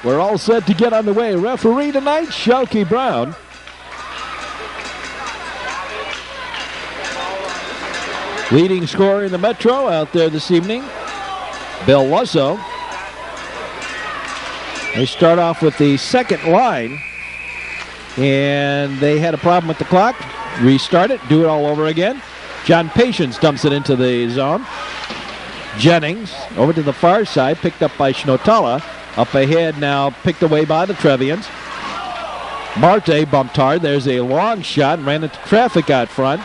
We're all set to get underway. Referee tonight, Shelky Brown. Leading scorer in the Metro out there this evening, Bill Lusso. They start off with the second line, and they had a problem with the clock. Restart it, do it all over again. John Patience dumps it into the zone. Jennings over to the far side, picked up by Schnotala. Up ahead now, picked away by the Trevians. Marte bumped hard. There's a long shot, ran into traffic out front.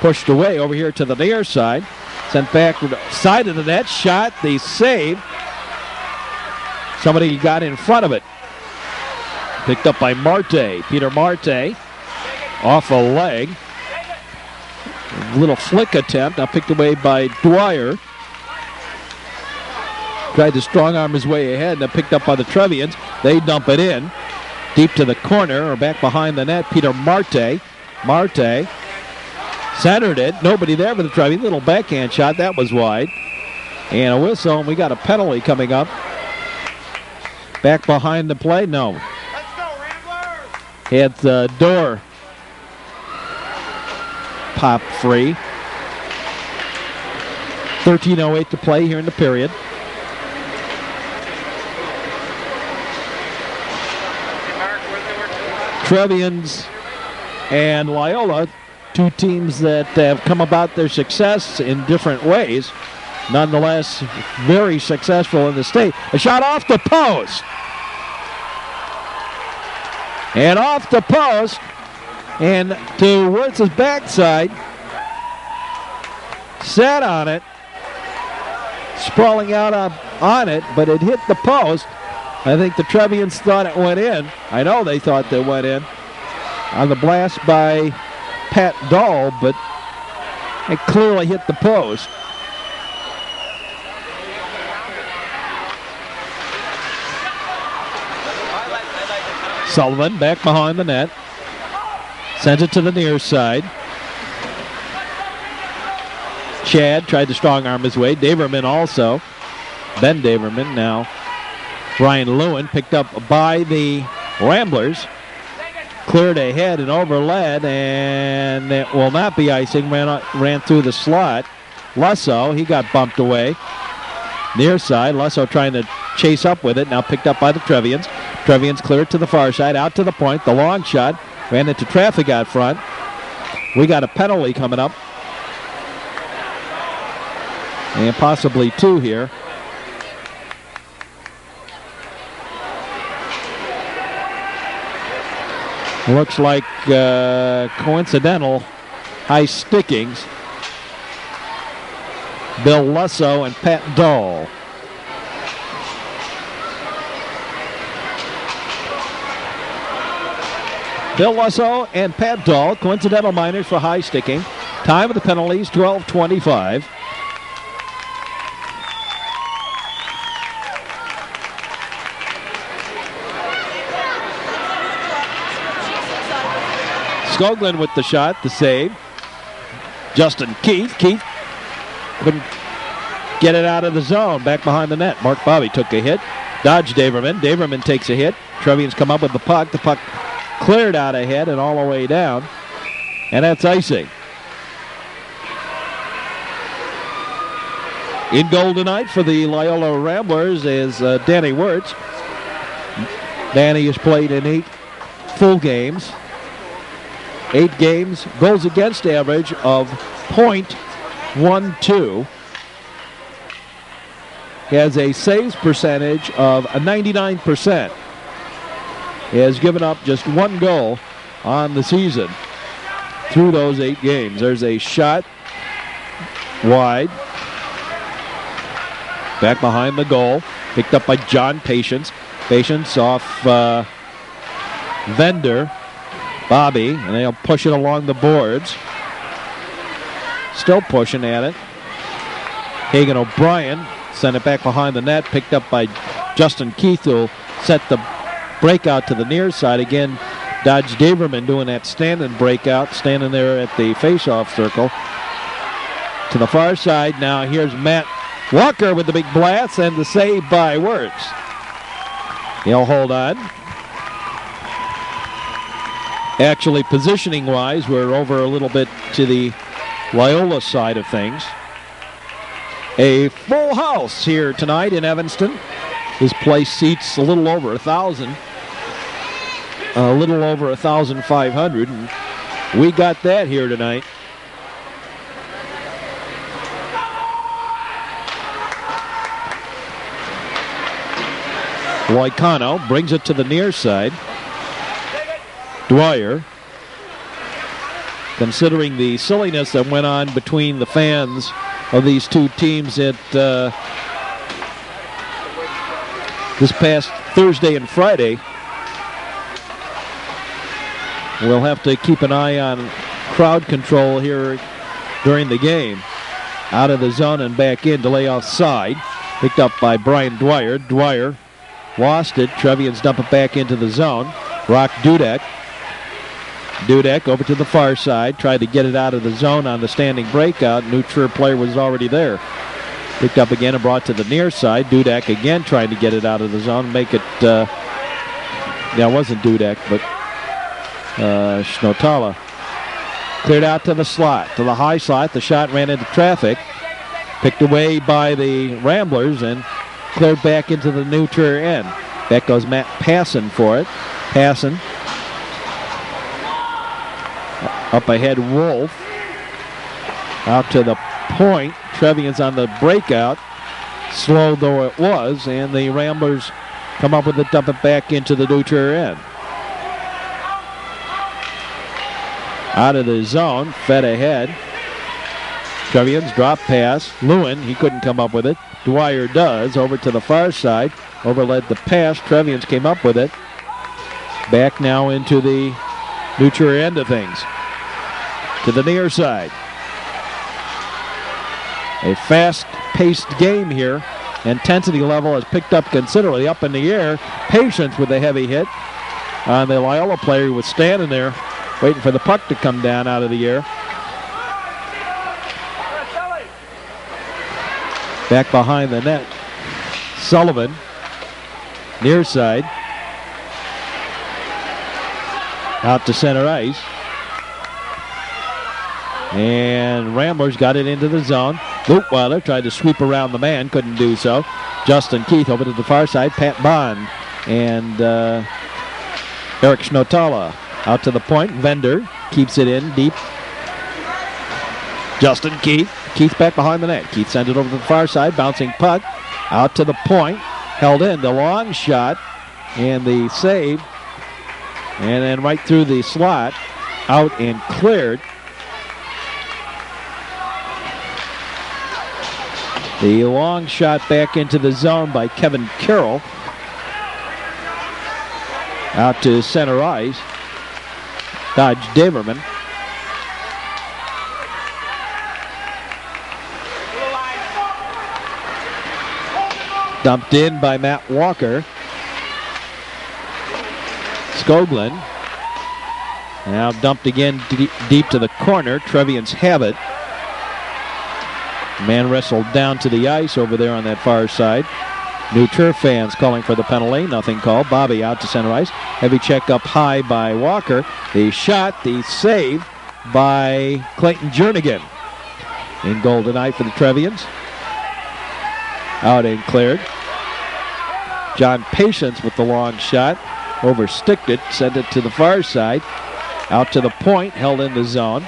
Pushed away over here to the near side. Sent back to the side of the net. Shot, the save. Somebody got in front of it. Picked up by Marte. Peter Marte off a leg. A little flick attempt. Now picked away by Dwyer. Tried to strong arm his way ahead, and picked up by the Trevians. They dump it in. Deep to the corner, or back behind the net, Peter Marte. Marte centered it. Nobody there for the Trevians. Little backhand shot. That was wide. And a whistle, and we got a penalty coming up. Back behind the play? No. Let's go, Ramblers! Had the door popped free. 13:08 to play here in the period. Trevians and Loyola, two teams that have come about their success in different ways. Nonetheless, very successful in the state. A shot off the post. And off the post. And to Wirtz's backside. Sat on it. Sprawling out on it, but it hit the post. I think the Trevians thought it went in. I know they thought they went in on the blast by Pat Dahl, but it clearly hit the post. Sullivan back behind the net. Sends it to the near side. Chad tried to strong arm his way. Daverman also. Ben Daverman now. Brian Lewin picked up by the Ramblers. Cleared ahead and overled, and it will not be icing. Ran through the slot. Lusso, he got bumped away. Near side, Lusso trying to chase up with it. Now picked up by the Trevians. Trevians cleared to the far side, out to the point. The long shot. Ran into traffic out front. We got a penalty coming up. And possibly two here. Looks like coincidental high stickings. Bill Lusso and Pat Dahl. Bill Lusso and Pat Dahl, coincidental minors for high sticking. Time of the penalties, 12:25. Skoglund with the shot, the save. Justin Keith. Keith couldn't get it out of the zone. Back behind the net. Mark Bobby took a hit. Dodged Daverman. Daverman takes a hit. Trevians come up with the puck. The puck cleared out ahead and all the way down. And that's icing. In goal tonight for the Loyola Ramblers is Danny Wirtz. Danny has played in 8 full games. 8 games, goals against average of .12. He has a saves percentage of 99%. He has given up just 1 goal on the season through those 8 games. There's a shot wide. Back behind the goal. Picked up by John Patience. Patience off Vendor. Bobby, and they'll push it along the boards. Still pushing at it. Hagan O'Brien sent it back behind the net, picked up by Justin Keith, who set the breakout to the near side. Again, Dodge Daverman doing that standing breakout, standing there at the face-off circle. To the far side, now here's Matt Walker with the big blast and the save by Wirtz. He'll hold on. Actually, positioning-wise, we're over a little bit to the Loyola side of things. A full house here tonight in Evanston. This place seats a little over 1,000. A little over 1,500. And we got that here tonight. Loicano brings it to the near side. Dwyer, considering the silliness that went on between the fans of these two teams at this past Thursday and Friday, we'll have to keep an eye on crowd control here during the game. Out of the zone and back in to lay offside. Picked up by Brian Dwyer. Dwyer lost it. Trevians dump it back into the zone. Brock Dudek. Dudek over to the far side. Tried to get it out of the zone on the standing breakout. Neutral player was already there. Picked up again and brought to the near side. Dudek again trying to get it out of the zone. Make it, it wasn't Dudek, but Schnotala. Cleared out to the slot, to the high slot. The shot ran into traffic. Picked away by the Ramblers and cleared back into the neutral end. Back goes Matt Passon for it. Passon. Up ahead, Wolf. Out to the point. Trevians on the breakout. Slow though it was, and the Ramblers come up with it, dump it back into the neutral end. Out of the zone, fed ahead. Trevians drop pass. Lewin, he couldn't come up with it. Dwyer does, over to the far side. Overled the pass. Trevians came up with it. Back now into the neutral end of things. To the near side. A fast-paced game here. Intensity level has picked up considerably up in the air. Patience with the heavy hit on the Loyola player who was standing there waiting for the puck to come down out of the air. Back behind the net. Sullivan. Near side. Out to center ice. And Ramblers got it into the zone. Lutweiler tried to sweep around the man, couldn't do so. Justin Keith over to the far side. Pat Bond and Eric Schnotala out to the point. Vendor keeps it in deep. Justin Keith. Keith back behind the net. Keith sends it over to the far side. Bouncing puck out to the point. Held in. The long shot and the save. And then right through the slot. Out and cleared. The long shot back into the zone by Kevin Carroll. Out to center ice. Dodge Daverman. Dumped in by Matt Walker. Skoglund. Now dumped again deep to the corner. Trevians have it. Man wrestled down to the ice over there on that far side. New Turf fans calling for the penalty. Nothing called. Bobby out to center ice. Heavy check up high by Walker. The shot, the save by Clayton Jernigan. In goal tonight for the Trevians. Out and cleared. John Patience with the long shot. Oversticked it. Sent it to the far side. Out to the point. Held in the zone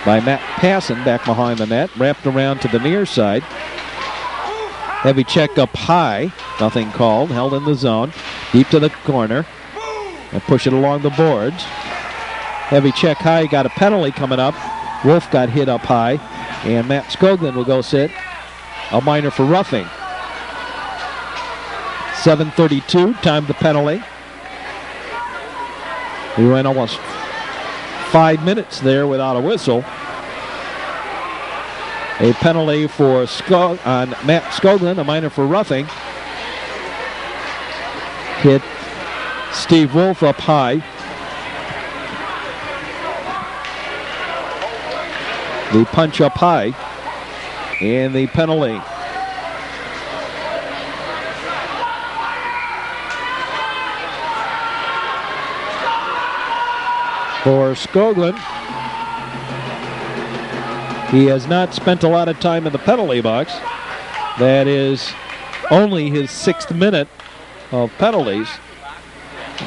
by Matt Passon back behind the net. Wrapped around to the near side. Heavy check up high. Nothing called. Held in the zone. Deep to the corner. And push it along the boards. Heavy check high. Got a penalty coming up. Wolf got hit up high. And Matt Skoglund will go sit. A minor for roughing. 7:32. Timed the penalty. We went almost 5 minutes there without a whistle. A penalty for on Matt Skoglund, a minor for roughing. Hit Steve Wolf up high. The punch up high. And the penalty. for Skoglund. He has not spent a lot of time in the penalty box. That is only his 6th minute of penalties.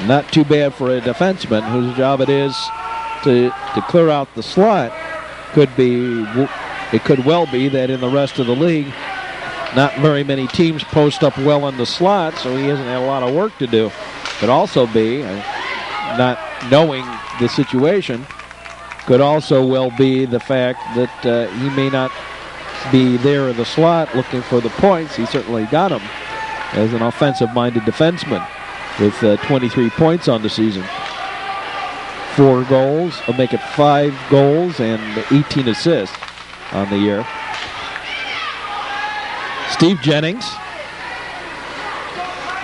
Not too bad for a defenseman whose job it is to clear out the slot. It could well be that in the rest of the league, not very many teams post up well in the slot, so he hasn't had a lot of work to do. Could also be, not knowing the situation, could also well be the fact that he may not be there in the slot looking for the points. He certainly got them as an offensive-minded defenseman with 23 points on the season. 4 goals, will make it 5 goals and 18 assists on the year. Steve Jennings.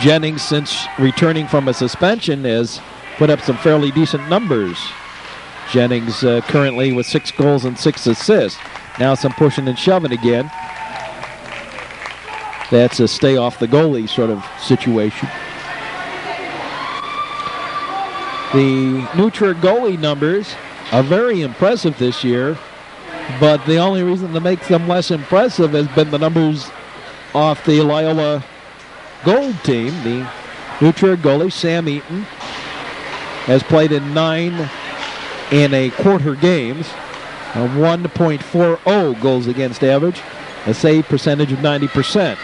Jennings, since returning from a suspension, has put up some fairly decent numbers. Jennings currently with 6 goals and 6 assists. Now some pushing and shoving again. That's a stay off the goalie sort of situation. The Neutral goalie numbers are very impressive this year, but the only reason that makes them less impressive has been the numbers off the Loyola Gold team. The Neutral goalie, Sam Eaton, has played in 9 1/4 games, a 1.40 goals against average, a save percentage of 90%.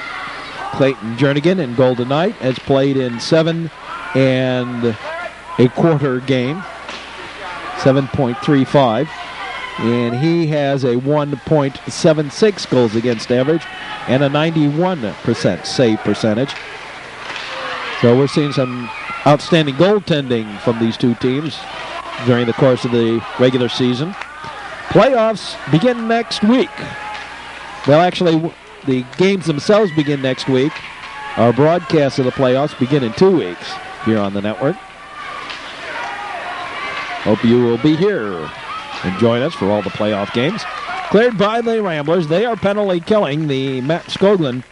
Clayton Jernigan in Golden Knight has played in 7 1/4 game, 7.35, and he has a 1.76 goals against average and a 91% save percentage. So we're seeing some outstanding goaltending from these two teams during the course of the regular season. Playoffs begin next week. Well, actually, the games themselves begin next week. Our broadcast of the playoffs begin in 2 weeks here on the network. Hope you will be here and join us for all the playoff games. Cleared by the Ramblers. They are penalty killing the Matt Skoglund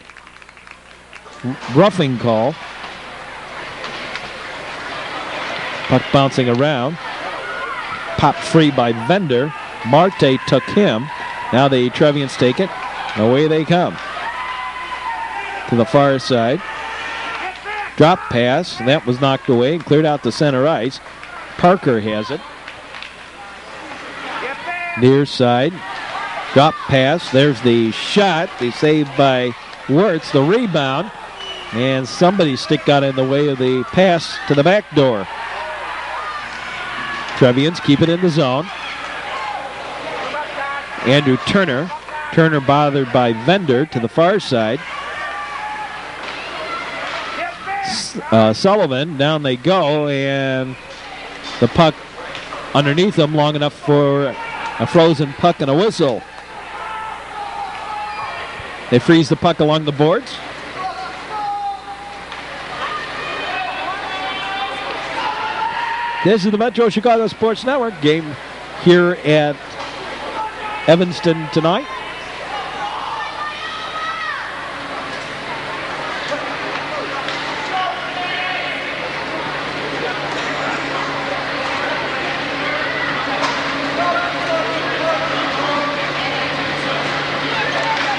roughing call. Puck bouncing around. Popped free by Vender. Marte took him. Now the Trevians take it. Away they come. To the far side. Drop pass. That was knocked away and cleared out to center ice. Parker has it. Near side. Drop pass. There's the shot. The save by Wirtz. The rebound. And somebody's stick got in the way of the pass to the back door. Trevians keep it in the zone. Andrew Turner. Turner bothered by Vender to the far side. Sullivan, down they go, and the puck underneath them long enough for a frozen puck and a whistle. They freeze the puck along the boards. This is the Metro Chicago Sports Network game here at Evanston tonight.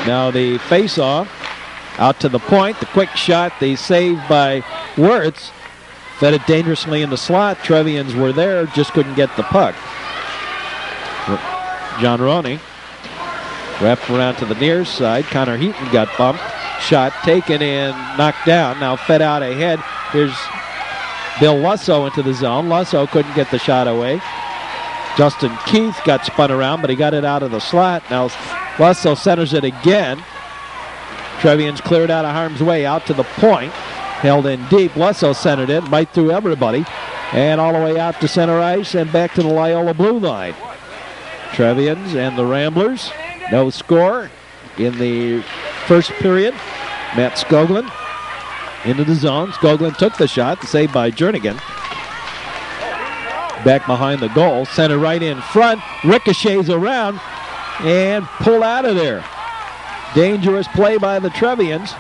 Now the face-off out to the point. The quick shot, the save by Wirtz. Fed it dangerously in the slot. Trevians were there, just couldn't get the puck. John Roney wrapped around to the near side. Connor Heaton got bumped. Shot taken and knocked down. Now fed out ahead. Here's Bill Lusso into the zone. Lusso couldn't get the shot away. Justin Keith got spun around, but he got it out of the slot. Now Lusso centers it again. Trevians cleared out of harm's way out to the point. Held in deep. Lusso centered it right through everybody. And all the way out to center ice and back to the Loyola blue line. Trevians and the Ramblers. No score in the first period. Matt Skoglund into the zone. Skoglund took the shot. The save by Jernigan. Back behind the goal. Center right in front. Ricochets around and pulled out of there. Dangerous play by the Trevians.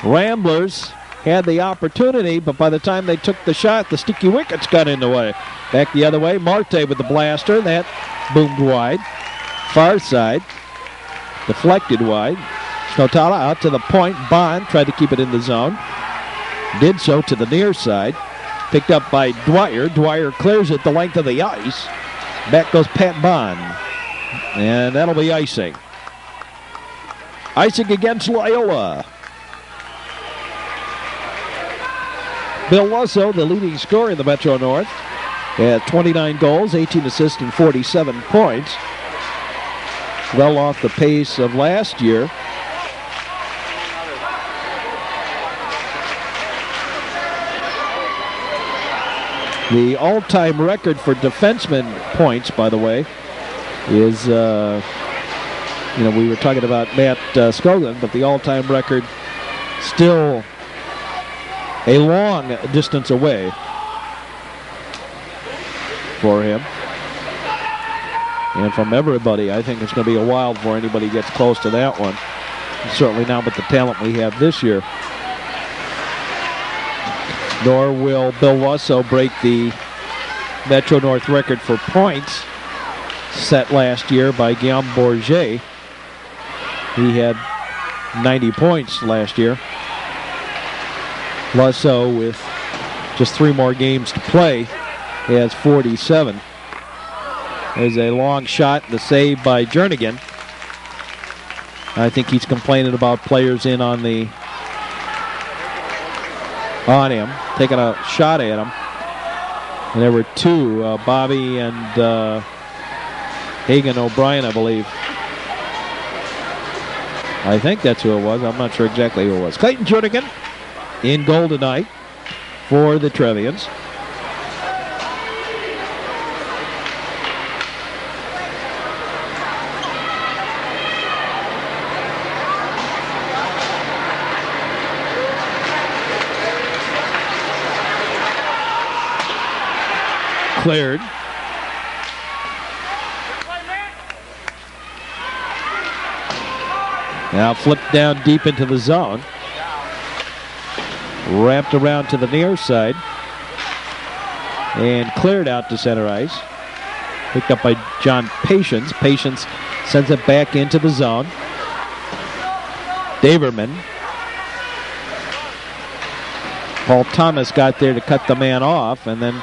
Ramblers had the opportunity, but by the time they took the shot, the sticky wickets got in the way. Back the other way, Marte with the blaster. That boomed wide. Far side. Deflected wide. Snotala out to the point. Bond tried to keep it in the zone. Did so to the near side. Picked up by Dwyer. Dwyer clears it the length of the ice. Back goes Pat Bond. And that'll be icing. Icing against Loyola. Bill Lusso, the leading scorer in the Metro North, had 29 goals, 18 assists, and 47 points. Well off the pace of last year. The all-time record for defenseman points, by the way, is, we were talking about Matt Skoglund, but the all-time record still a long distance away for him. And from everybody, I think it's going to be a while before anybody gets close to that one. Certainly not with the talent we have this year. Nor will Bill Lusso break the Metro North record for points set last year by Guillaume Bourget. He had 90 points last year. Lusso, with just 3 more games to play, has 47. There's a long shot, the save by Jernigan. I think he's complaining about players in on him, taking a shot at him. And there were 2, Bobby and Hagan O'Brien, I believe. I think that's who it was. I'm not sure exactly who it was. Clayton Jernigan in goal tonight for the Trevians. Cleared. Now flipped down deep into the zone. Wrapped around to the near side. And cleared out to center ice. Picked up by John Patience. Patience sends it back into the zone. Daverman. Paul Thomas got there to cut the man off, and then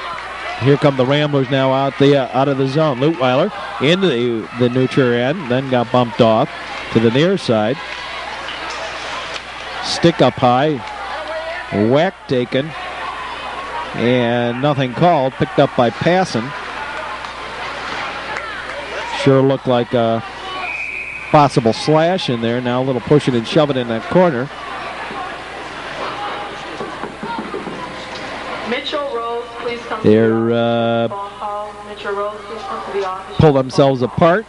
here come the Ramblers now out of the zone. Lutweiler into the neutral end, then got bumped off to the near side. Stick up high. Whack taken. And nothing called. Picked up by Passon. Sure looked like a possible slash in there. Now a little pushing and shoving in that corner. They're pull themselves apart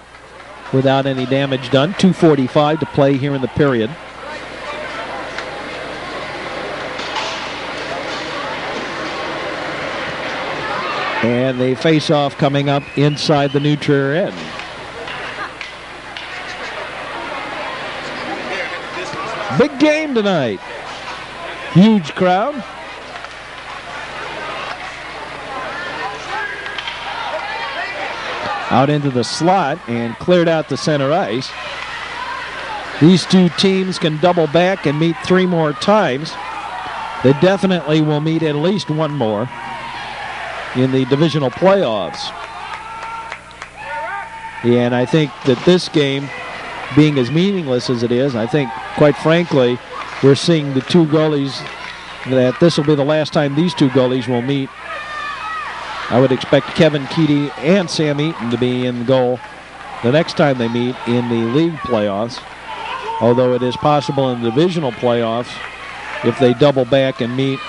without any damage done. 2:45 to play here in the period. And the face-off coming up inside the neutral end. Big game tonight. Huge crowd. Out into the slot and cleared out to center ice. These two teams can double back and meet 3 more times. They definitely will meet at least 1 more in the divisional playoffs. And I think that this game, being as meaningless as it is, I think, quite frankly, we're seeing the 2 goalies, that this will be the last time these 2 goalies will meet. I would expect Kevin Keaty and Sam Eaton to be in goal the next time they meet in the league playoffs. Although it is possible in the divisional playoffs, if they double back and meet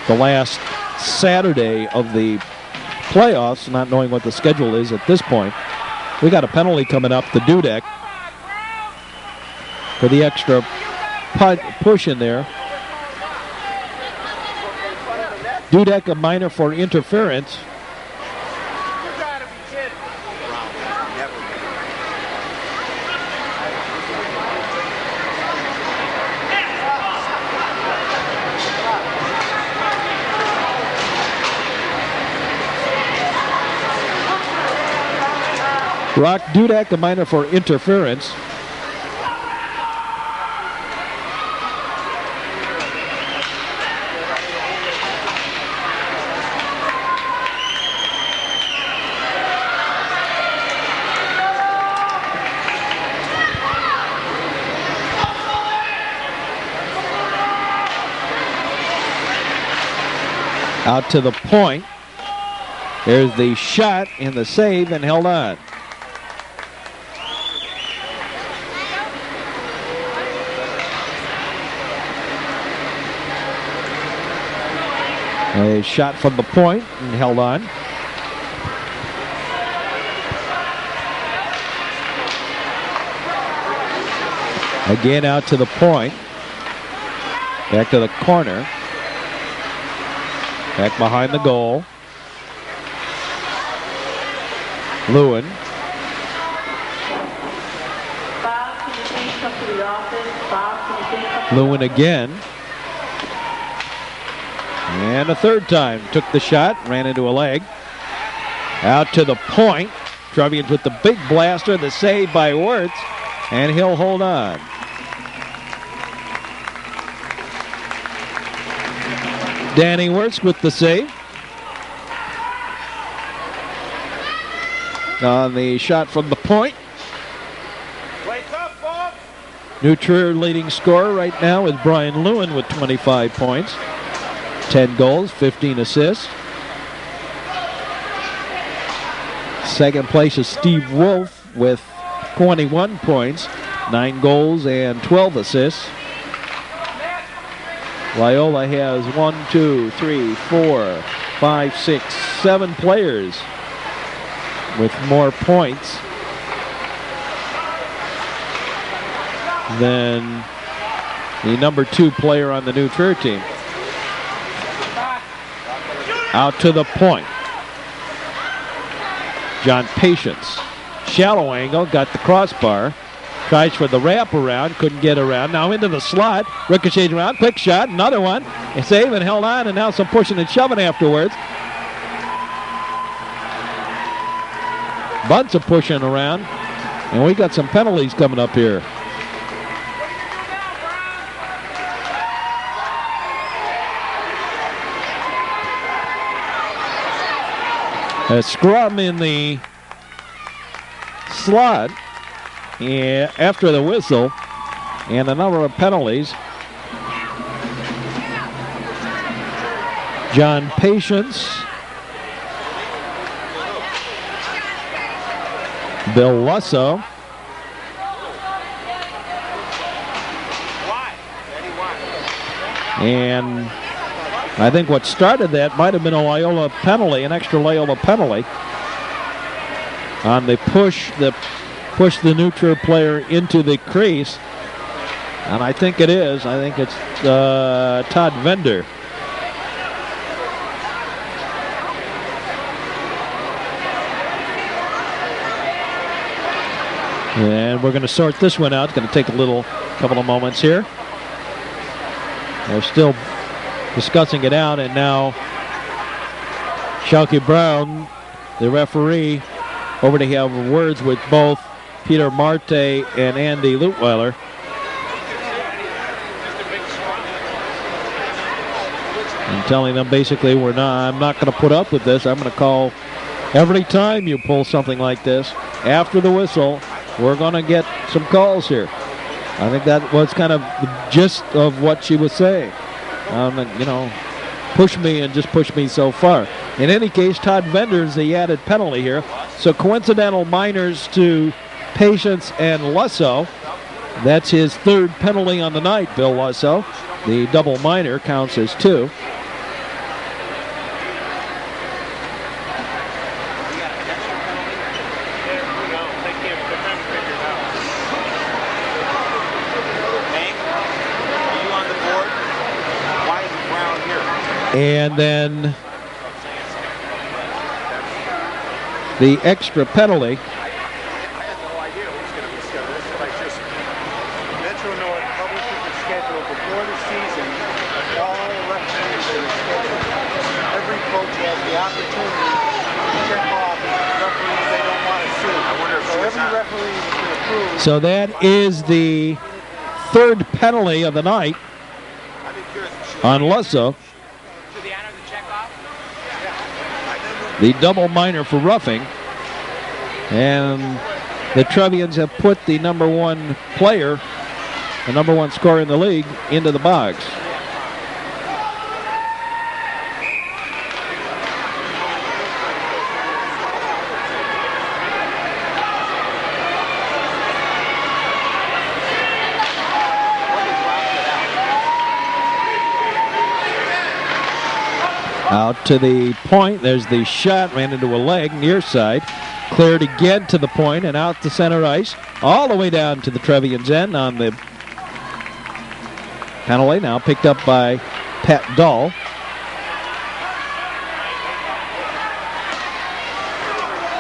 the last Saturday of the playoffs, not knowing what the schedule is at this point. We got a penalty coming up, the Dudek, for the extra push in there. Dudek, a minor for interference. Rock Dudek, a minor for interference. Out to the point. There's the shot and the save and held on. A shot from the point and held on. Again out to the point. Back to the corner. Back behind the goal. Lewin. Lewin again. And a third time. Took the shot, ran into a leg. Out to the point. Trevians with the big blaster, the save by Wirtz, and he'll hold on. Danny Wirtz with the save. On the shot from the point. New Trier leading scorer right now is Brian Lewin with 25 points. 10 goals, 15 assists. Second place is Steve Wolf with 21 points, 9 goals and 12 assists. Loyola has 1, 2, 3, 4, 5, 6, 7 players with more points than the number 2 player on the New Trier team. Out to the point. John Patience. Shallow angle, got the crossbar. Tries for the wraparound, couldn't get around. Now into the slot, ricochets around, quick shot, another one. A save and held on, and now some pushing and shoving afterwards. Bunch of pushing around, and we got some penalties coming up here. A scrum in the slot after the whistle, and a number of penalties. John Patience, Bill Lusso, and I think what started that might have been a Loyola penalty, an extra Loyola penalty on the push that pushed the New Trier player into the crease. And I think it is. I think it's Todd Vender. And we're going to sort this one out. It's going to take a couple of moments here. They're still discussing it out, and now Shalky Brown, the referee, over to have words with both Peter Marte and Andy Lutweiler. And telling them basically, I'm not going to put up with this. I'm going to call every time you pull something like this. After the whistle, we're going to get some calls here. I think that was kind of the gist of what she was saying. Push me and just push me so far. In any case, Todd Vender is the added penalty here. So coincidental minors to Patience and Lusso. That's his third penalty on the night, Bill Lusso. The double minor counts as 2. And then the extra penalty. I had no idea it was going to be scheduled. This is Metro North publishes the schedule before the season. All referees are scheduled. Every coach has the opportunity to check off referees they don't want to see. I wonder if every referee should approve. So that is the third penalty of the night on Lusso. The double minor for roughing. And the Trevians have put the number one player, the number one scorer in the league, into the box. Out to the point, there's the shot, ran into a leg, near side. Cleared again to the point and out to center ice. All the way down to the Trevians end on the penalty. Now picked up by Pat Dahl.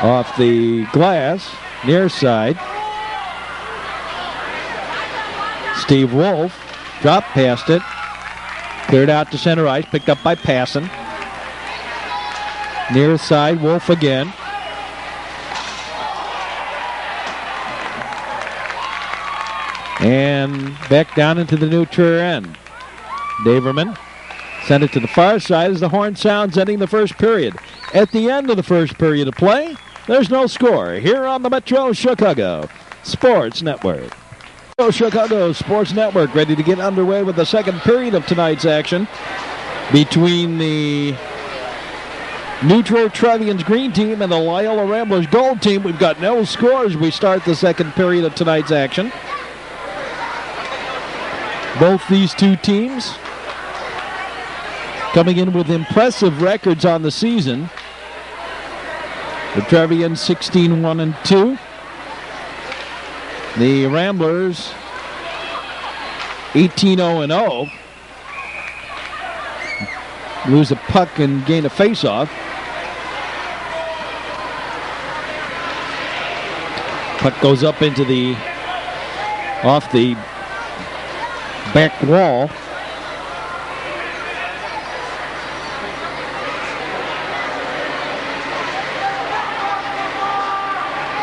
Off the glass, near side. Steve Wolf dropped past it. Cleared out to center ice, picked up by Passon. Near side, Wolf again. And back down into the neutral end. Daverman sent it to the far side as the horn sounds, ending the first period. At the end of the first period of play, there's no score here on the Metro Chicago Sports Network. Metro Chicago Sports Network ready to get underway with the second period of tonight's action between the neutral Trevians green team and the Loyola Ramblers gold team. We've got no scores. We start the second period of tonight's action. Both these two teams coming in with impressive records on the season. The Trevians 16-1-2. The Ramblers 18-0-0. Lose a puck and gain a faceoff. Puck goes up into the off the back wall.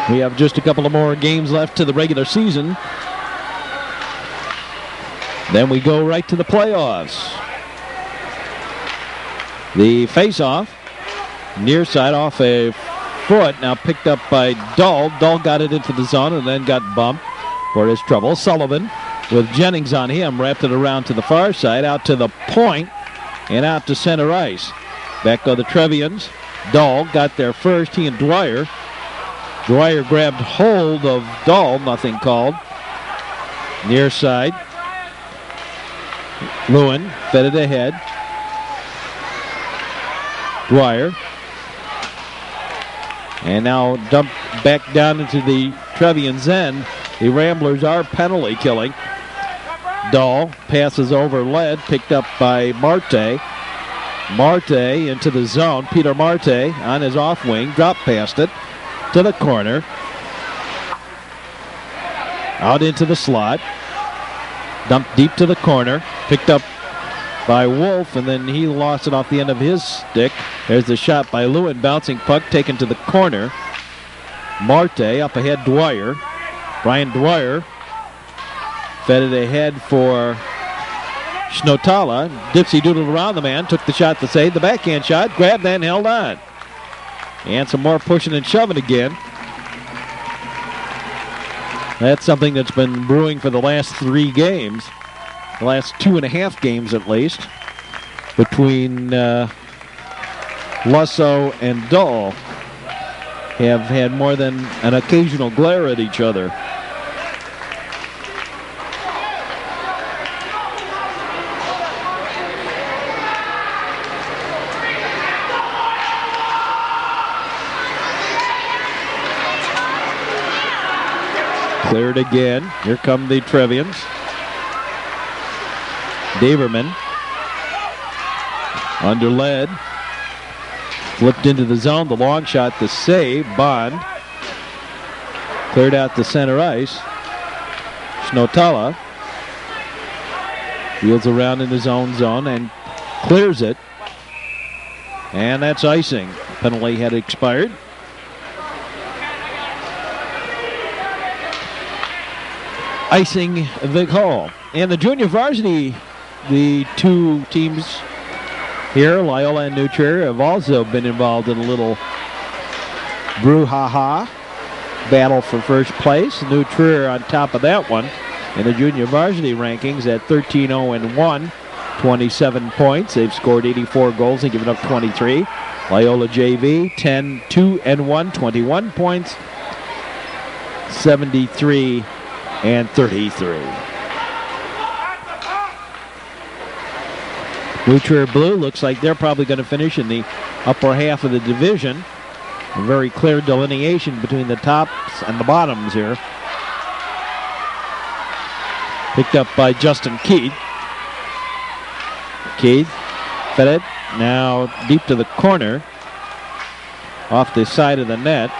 We have just a couple of more games left to the regular season. Then we go right to the playoffs. The face-off, near side off a foot, now picked up by Dahl. Dahl got it into the zone and then got bumped for his trouble. Sullivan with Jennings on him, wrapped it around to the far side, out to the point, and out to center ice. Back go the Trevians. Dahl got there first, he and Dwyer. Dwyer grabbed hold of Dahl, nothing called. Near side. Lewin fed it ahead. Dwyer. And now dumped back down into the Trevians end. The Ramblers are penalty killing. Dahl passes over lead, picked up by Marte. Marte into the zone. Peter Marte on his off wing, dropped past it to the corner. Out into the slot. Dumped deep to the corner. Picked up by Wolf, and then he lost it off the end of his stick. There's the shot by Lewin. Bouncing puck taken to the corner. Marte up ahead, Dwyer. Brian Dwyer fed it ahead for Schnotala. Dipsy doodled around the man, took the shot to save. The backhand shot, grabbed and held on. And some more pushing and shoving again. That's something that's been brewing for the last 3 games. The last 2.5 games at least. Between Lusso and Dahl have had more than an occasional glare at each other. Cleared again. Here come the Trevians. Daverman under lead. Flipped into the zone. The long shot to save. Bond. Cleared out to center ice. Schnotala wheels around in his own zone and clears it. And that's icing. Penalty had expired. icing the call. And the junior varsity, the two teams here, Loyola and New Trier, have also been involved in a little brouhaha battle for first place. New Trier on top of that one in the junior varsity rankings at 13-0-1, 27 points. They've scored 84 goals and given up 23. Loyola JV 10-2-1, 21 points, 73 and 33. New Trier Blue looks like they're probably going to finish in the upper half of the division. A very clear delineation between the tops and the bottoms here. Picked up by Justin Keith. Keith fed it. Now deep to the corner. Off the side of the net.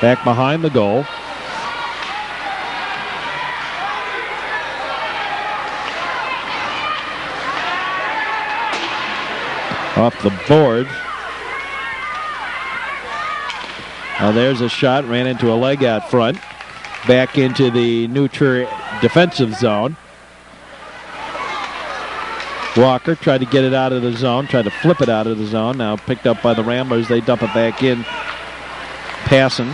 Back behind the goal. Off the board. Now there's a shot. Ran into a leg out front. Back into the New Trier defensive zone. Walker tried to get it out of the zone, tried to flip it out of the zone. Now picked up by the Ramblers. They dump it back in. Passon.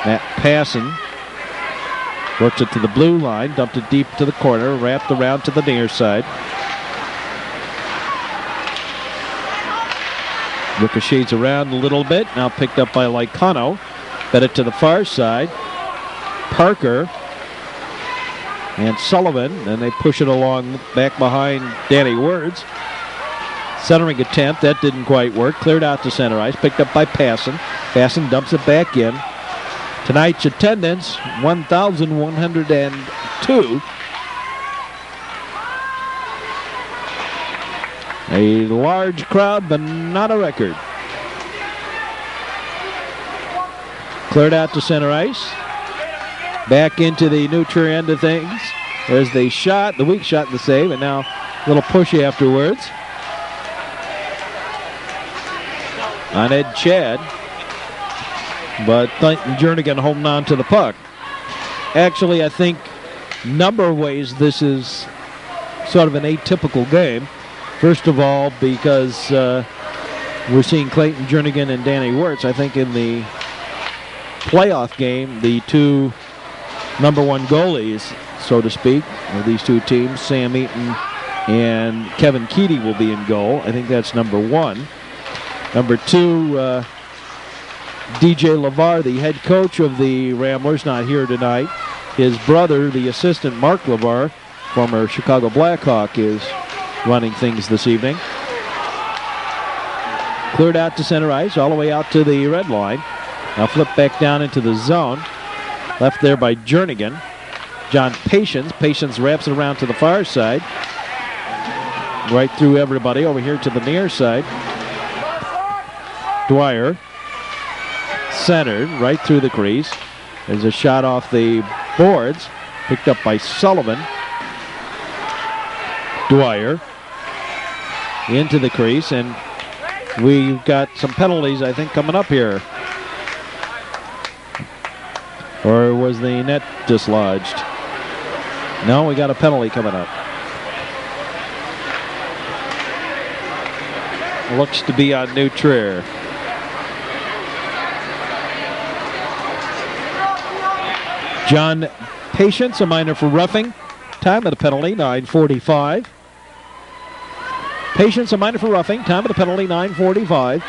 Matt Passon works it to the blue line, dumped it deep to the corner, wrapped around to the near side. Ricochets around a little bit. Now picked up by Lycano. Fed it to the far side. Parker and Sullivan, and they push it along back behind Danny Words. Centering attempt, that didn't quite work. Cleared out to center ice, picked up by Passon. Passon dumps it back in. Tonight's attendance, 1,102. A large crowd, but not a record. Cleared out to center ice. Back into the New Trier end of things. There's the shot, the weak shot, the save, and now a little push afterwards. On Ed Chad. But Clayton Jernigan holding on to the puck. Actually, I think a number of ways this is sort of an atypical game. First of all, because we're seeing Clayton Jernigan and Danny Wirtz. I think in the playoff game, the two number one goalies, so to speak, of these two teams, Sam Eaton and Kevin Keaty, will be in goal. I think that's number one. Number two, DJ LeVar, the head coach of the Ramblers, not here tonight. His brother, the assistant Mark LeVar, former Chicago Blackhawk, is running things this evening. Cleared out to center ice, all the way out to the red line. Now flip back down into the zone. Left there by Jernigan. John Patience. Patience wraps it around to the far side. Right through everybody over here to the near side. Dwyer. Centered right through the crease. There's a shot off the boards. Picked up by Sullivan. Dwyer. Into the crease, and we've got some penalties, I think, coming up here. Or was the net dislodged? No, we got a penalty coming up. Looks to be on New Trier. John Patience, a minor for roughing. Time of the penalty, 9:45. Patience, a minor for roughing. Time of the penalty, 9:45.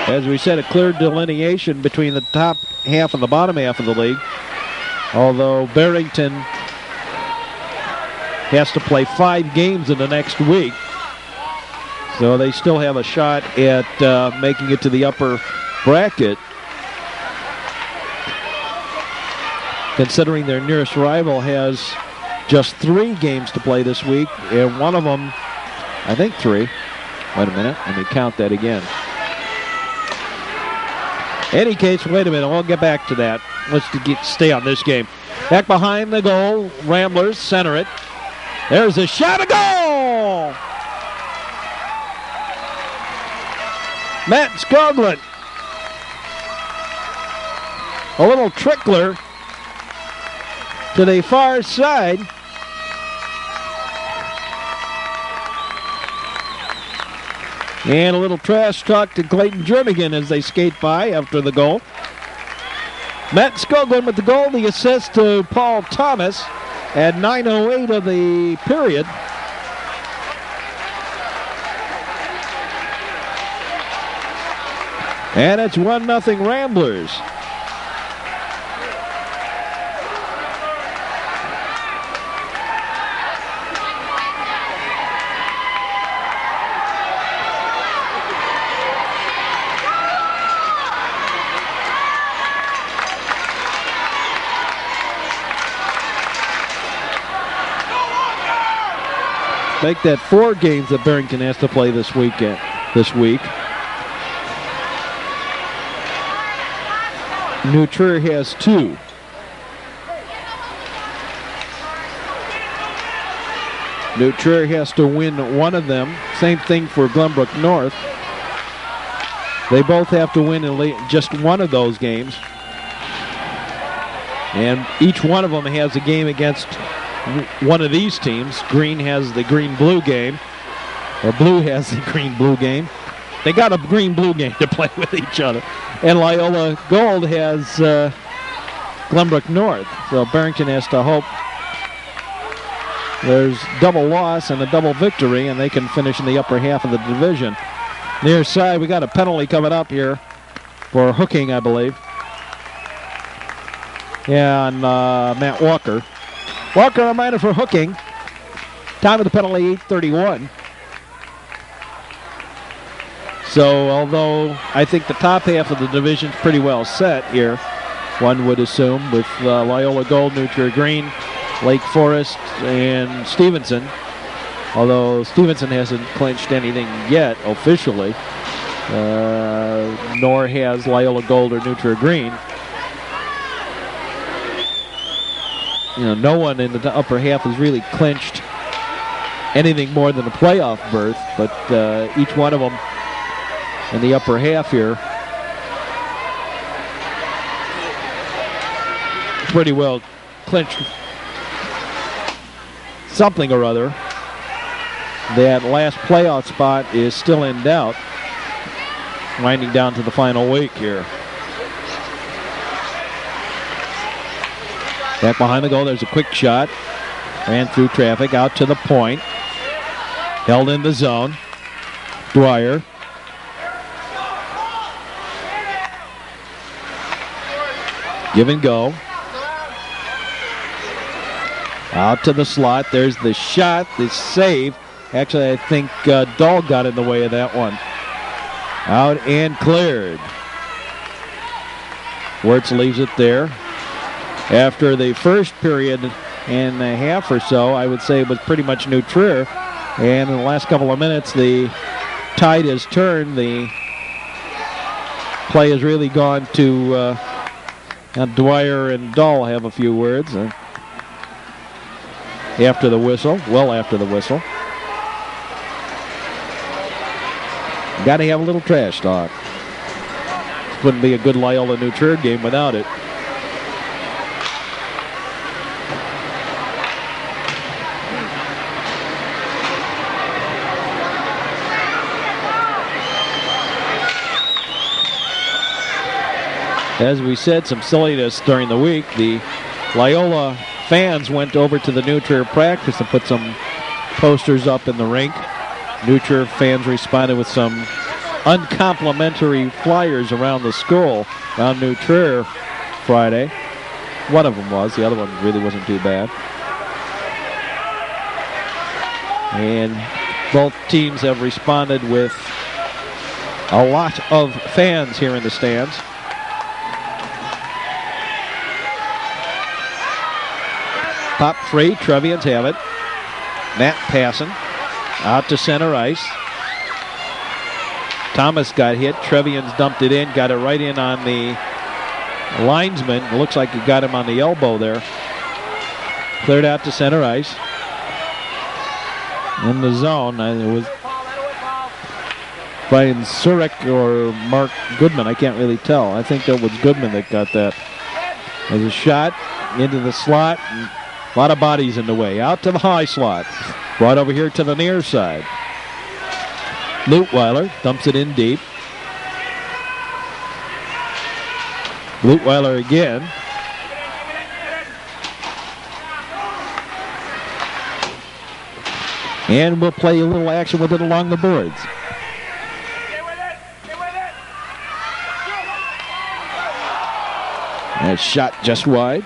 As we said, a clear delineation between the top half and the bottom half of the league. Although Barrington has to play 5 games in the next week. So they still have a shot at making it to the upper bracket. Considering their nearest rival has just 3 games to play this week, and one of them, I think 3. Wait a minute, let me count that again. Any case, wait a minute, we'll get back to that. Let's stay on this game. Back behind the goal, Ramblers center it. There's a shot, a goal! Matt Skoglund. A little trickler to the far side. And a little trash talk to Clayton Jernigan as they skate by after the goal. Matt Skoglund with the goal, the assist to Paul Thomas at 9:08 of the period. And it's 1-0 Ramblers. Make that 4 games that Barrington has to play this week. New Trier has 2. New Trier has to win one of them. Same thing for Glenbrook North. They both have to win just one of those games. And each one of them has a game against one of these teams. Green has the green-blue game, or blue has the green-blue game. They got a green-blue game to play with each other. And Loyola Gold has Glenbrook North. So Barrington has to hope there's double loss and a double victory, and they can finish in the upper half of the division. Near side, we got a penalty coming up here for hooking, I believe. Yeah, on Matt Walker. Walker a minor for hooking. Time of the penalty, 8:31. So although I think the top half of the division's pretty well set here, one would assume, with Loyola Gold, New Trier Green, Lake Forest, and Stevenson. Although Stevenson hasn't clinched anything yet officially, nor has Loyola Gold or New Trier Green. You know, no one in the upper half has really clinched anything more than a playoff berth, but each one of them in the upper half here pretty well clinched something or other. That last playoff spot is still in doubt, winding down to the final week here. Back behind the goal, there's a quick shot. Ran through traffic, out to the point. Held in the zone. Dwyer. Give and go. Out to the slot. There's the shot, the save. Actually, I think Dahl got in the way of that one. Out and cleared. Wirtz leaves it there. After the first period and a half or so, I would say it was pretty much New Trier. And in the last couple of minutes, the tide has turned. The play has really gone to Dwyer and Dahl have a few words after the whistle, well after the whistle. Got to have a little trash talk. Wouldn't be a good Loyola New Trier game without it. As we said, some silliness during the week. The Loyola fans went over to the New Trier practice and put some posters up in the rink. New Trier fans responded with some uncomplimentary flyers around the school, around New Trier Friday. One of them was. The other one really wasn't too bad. And both teams have responded with a lot of fans here in the stands. Pop free, Trevians have it. Matt passing out to center ice. Thomas got hit. Trevians dumped it in, got it right in on the linesman. It looks like he got him on the elbow there. Cleared out to center ice. In the zone. It was Brian Surek or Mark Goodman. I can't really tell. I think that was Goodman that got that. There's a shot into the slot. And a lot of bodies in the way. Out to the high slot. Brought over here to the near side. Lutweiler dumps it in deep. Lutweiler again. And we'll play a little action with it along the boards. And shot just wide.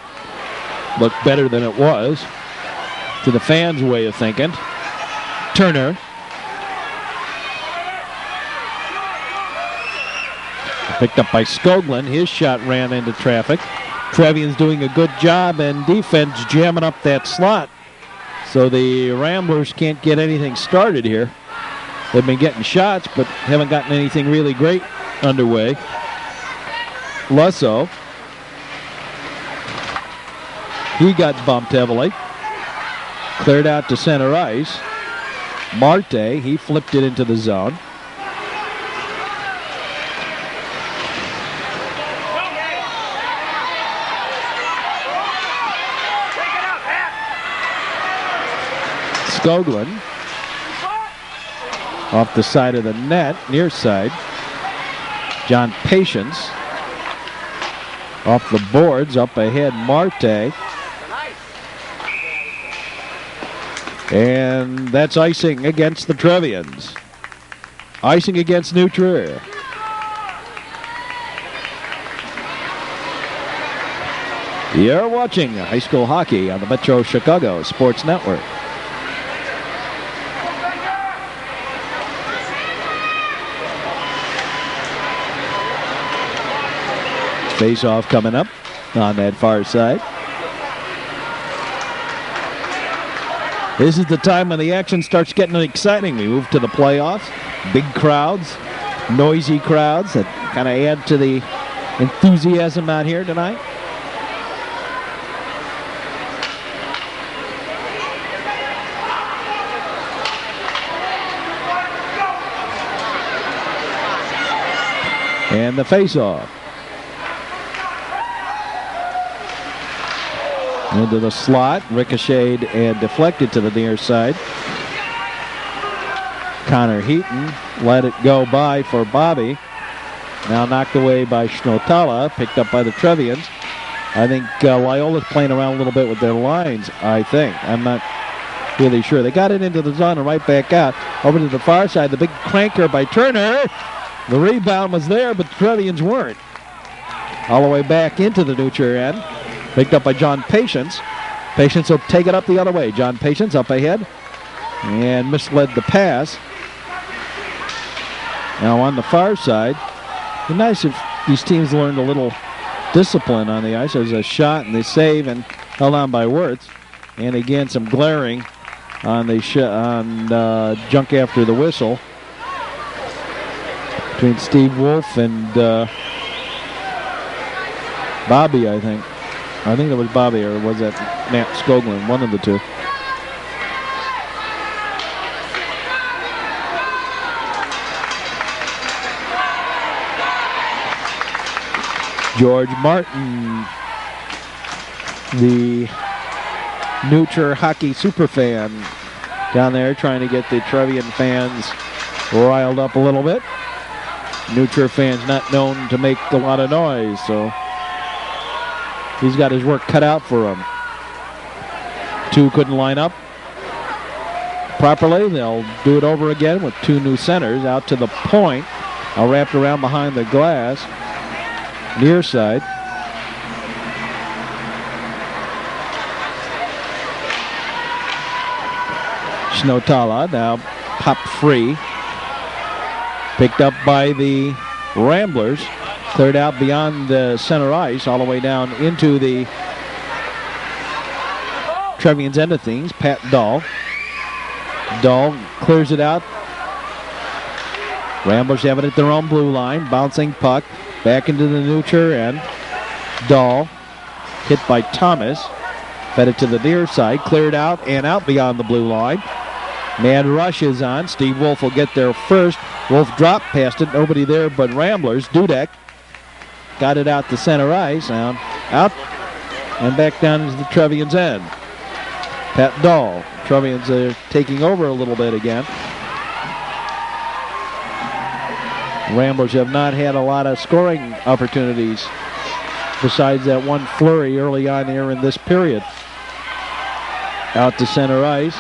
Looked better than it was. To the fans' way of thinking. Turner. Picked up by Skoglund. His shot ran into traffic. Trevians doing a good job and defense jamming up that slot. So the Ramblers can't get anything started here. They've been getting shots, but haven't gotten anything really great underway. Lusso. He got bumped heavily. Cleared out to center ice. Marte, he flipped it into the zone. Skoglund off the side of the net, near side. John Patience off the boards, up ahead Marte. And that's icing against the Trevians. Icing against New Trier. You're watching high school hockey on the Metro Chicago Sports Network. Face-off coming up on that far side. This is the time when the action starts getting exciting. We move to the playoffs. Big crowds, noisy crowds that kind of add to the enthusiasm out here tonight. And the face-off. Into the slot, ricocheted and deflected to the near side. Connor Heaton let it go by for Bobby. Now knocked away by Schnotala, picked up by the Trevians. I think Loyola's playing around a little bit with their lines, I think. I'm not really sure. They got it into the zone and right back out. Over to the far side, the big cranker by Turner. The rebound was there, but the Trevians weren't. All the way back into the New Trier end. Picked up by John Patience. Patience will take it up the other way. John Patience up ahead and misled the pass. Now on the far side, it'd be nice if these teams learned a little discipline on the ice. There's a shot and they save and held on by Wirtz. And again, some glaring on the junk after the whistle between Steve Wolf and Bobby, I think. I think it was Bobby, or was that Matt Skoglund, one of the two. George Martin, the New Trier hockey superfan, down there trying to get the Trevian fans riled up a little bit. New Trier fans not known to make a lot of noise, so he's got his work cut out for him. Two couldn't line up properly. They'll do it over again with two new centers out to the point. Now wrapped around behind the glass. Near side. Schnotala now popped free. Picked up by the Ramblers. Cleared out beyond the center ice, all the way down into the Trevians end of things. Pat Dahl. Dahl clears it out. Ramblers have it at their own blue line. Bouncing puck back into the New Trier end. Dahl hit by Thomas. Fed it to the near side, cleared out and out beyond the blue line. Man rush is on. Steve Wolf will get there first. Wolf dropped past it. Nobody there but Ramblers. Dudek got it out to center ice. Now out and back down into the Trevians end. Pat Dahl. Trevians are taking over a little bit again. Ramblers have not had a lot of scoring opportunities besides that one flurry early on here in this period. Out to center ice.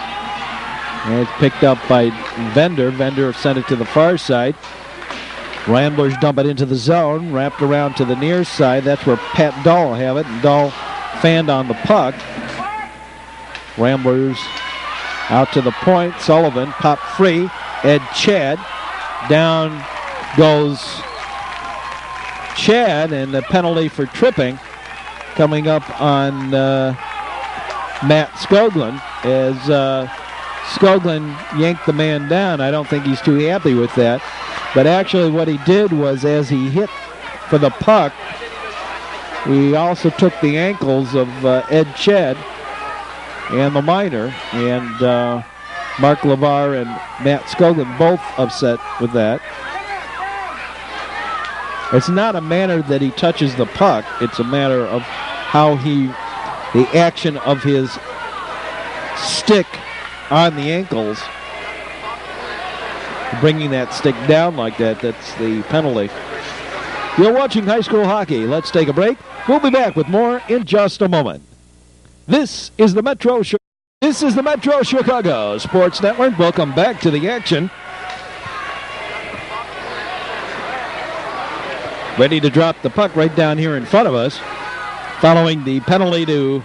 And it's picked up by Vender. Vender sent it to the far side. Ramblers dump it into the zone. Wrapped around to the near side. That's where Pat Dahl have it. And Dahl fanned on the puck. Ramblers out to the point. Sullivan popped free. Ed Chad. Down goes Chad, and the penalty for tripping coming up on Matt Skoglund as Skoglund yanked the man down. I don't think he's too happy with that. But actually what he did was, as he hit for the puck, he also took the ankles of Ed Chad and the minor, and Mark LeVar and Matt Skoglund both upset with that. It's not a matter that he touches the puck. It's a matter of how the action of his stick on the ankles, bringing that stick down like that. That's the penalty. You're watching high school hockey. Let's take a break. We'll be back with more in just a moment. This is the Metro Chicago Sports Network. Welcome back to the action. Ready to drop the puck right down here in front of us. Following the penalty to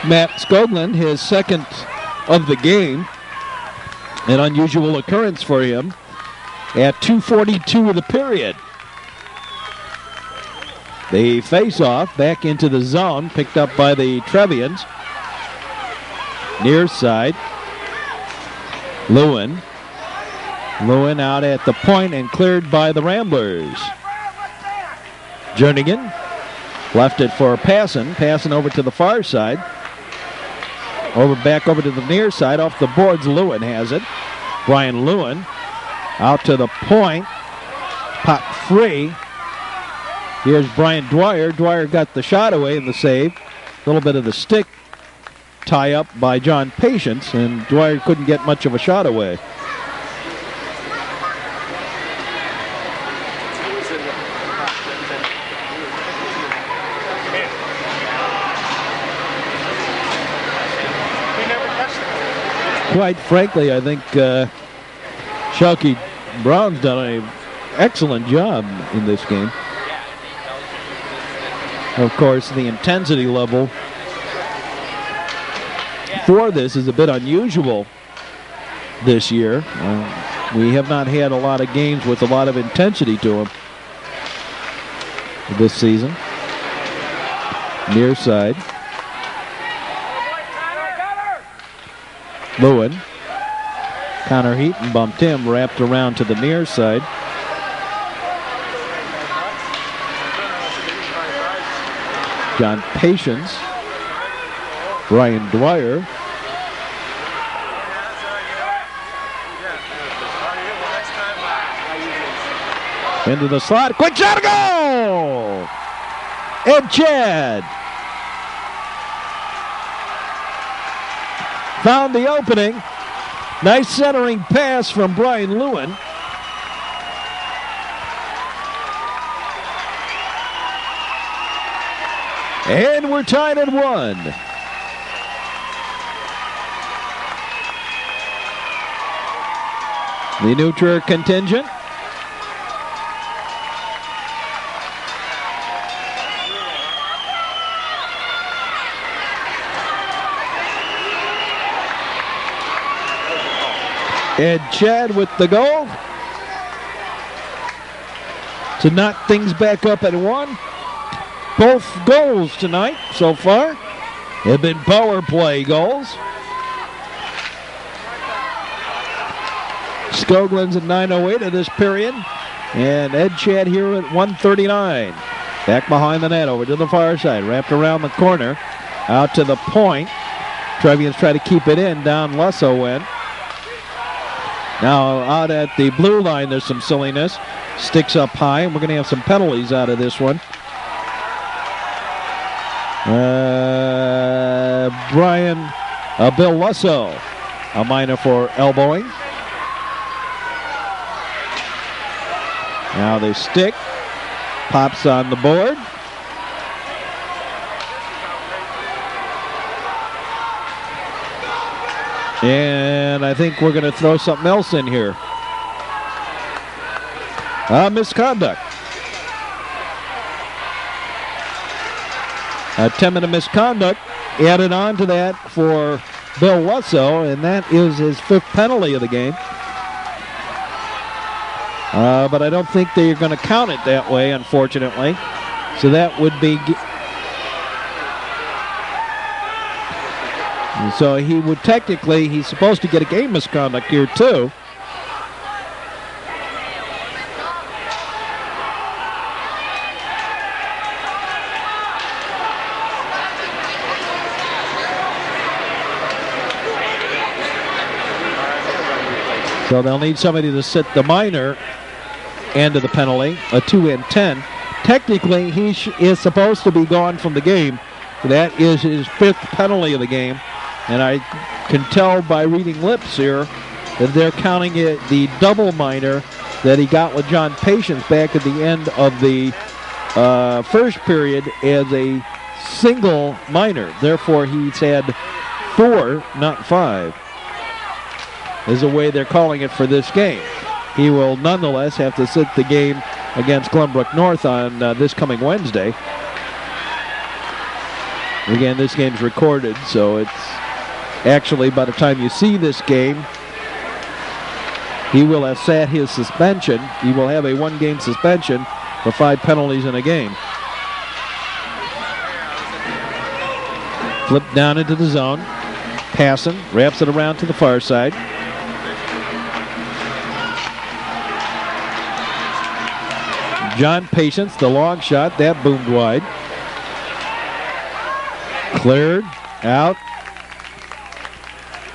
Matt Skoglund, his second of the game. An unusual occurrence for him at 2:42 of the period. The face-off back into the zone, picked up by the Trevians. Near side. Lewin out at the point and cleared by the Ramblers. Jernigan left it for Passon. Passon over to the far side. Back over to the near side. Off the boards, Lewin has it. Brian Lewin out to the point. Pop free. Here's Brian Dwyer. Dwyer got the shot away in the save. A little bit of the stick tie up by John Patience, and Dwyer couldn't get much of a shot away. Quite frankly, I think Shalky Brown's done an excellent job in this game. Of course, the intensity level for this is a bit unusual this year. We have not had a lot of games with a lot of intensity to them this season. Near side. Lewin. Connor Heaton bumped him, wrapped around to the near side. John Patience. Brian Dwyer. Into the slot. Quick shot to goal! Ed Chad found the opening. Nice centering pass from Brian Lewin. And we're tied at 1. The Neutral contingent. Ed Chad with the goal to knock things back up at 1. Both goals tonight so far have been power play goals. Skoglund's at 9:08 of this period, and Ed Chad here at 1:39. Back behind the net, over to the far side, wrapped around the corner. Out to the point. Trevians try to keep it in. Down Lusso went. Now out at the blue line, there's some silliness. Sticks up high, and we're going to have some penalties out of this one. Bill Lusso, a minor for elbowing. Now they stick. Pops on the board. And I think we're going to throw something else in here. Misconduct. A 10-minute misconduct added on to that for Bill Lusso, and that is his 5th penalty of the game. But I don't think they're going to count it that way, unfortunately. So that would be... So he would technically, he's supposed to get a game misconduct here too. So they'll need somebody to sit the minor end of the penalty, a 2 and 10. Technically, he is supposed to be gone from the game. That is his 5th penalty of the game. And I can tell by reading lips here that they're counting it the double minor that he got with John Patience back at the end of the first period as a single minor. Therefore, he's had 4, not 5, is the way they're calling it for this game. He will nonetheless have to sit the game against Glenbrook North on this coming Wednesday. Again, this game's recorded, so it's actually, by the time you see this game, he will have sat his suspension. He will have a 1-game suspension for 5 penalties in a game. Flip down into the zone. Passing, wraps it around to the far side. John Patience, the long shot, that boomed wide. Cleared, out.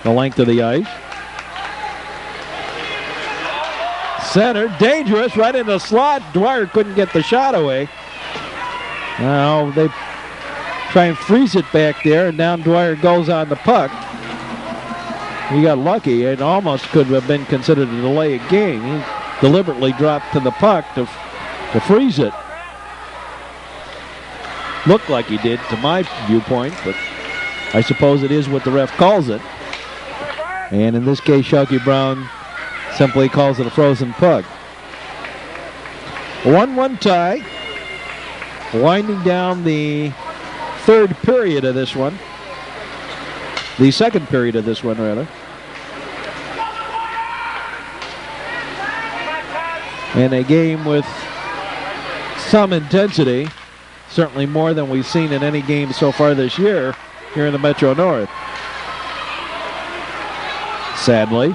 The length of the ice. Center, dangerous, right in the slot. Dwyer couldn't get the shot away. Now they try and freeze it back there, and down Dwyer goes on the puck. He got lucky. It almost could have been considered a delay of game. He deliberately dropped to the puck to freeze it. Looked like he did to my viewpoint, but I suppose it is what the ref calls it. And in this case, Shelky Brown simply calls it a frozen puck. 1-1 tie. Winding down the 3rd period of this one. The 2nd period of this one, rather. And a game with some intensity. Certainly more than we've seen in any game so far this year here in the Metro North. Sadly.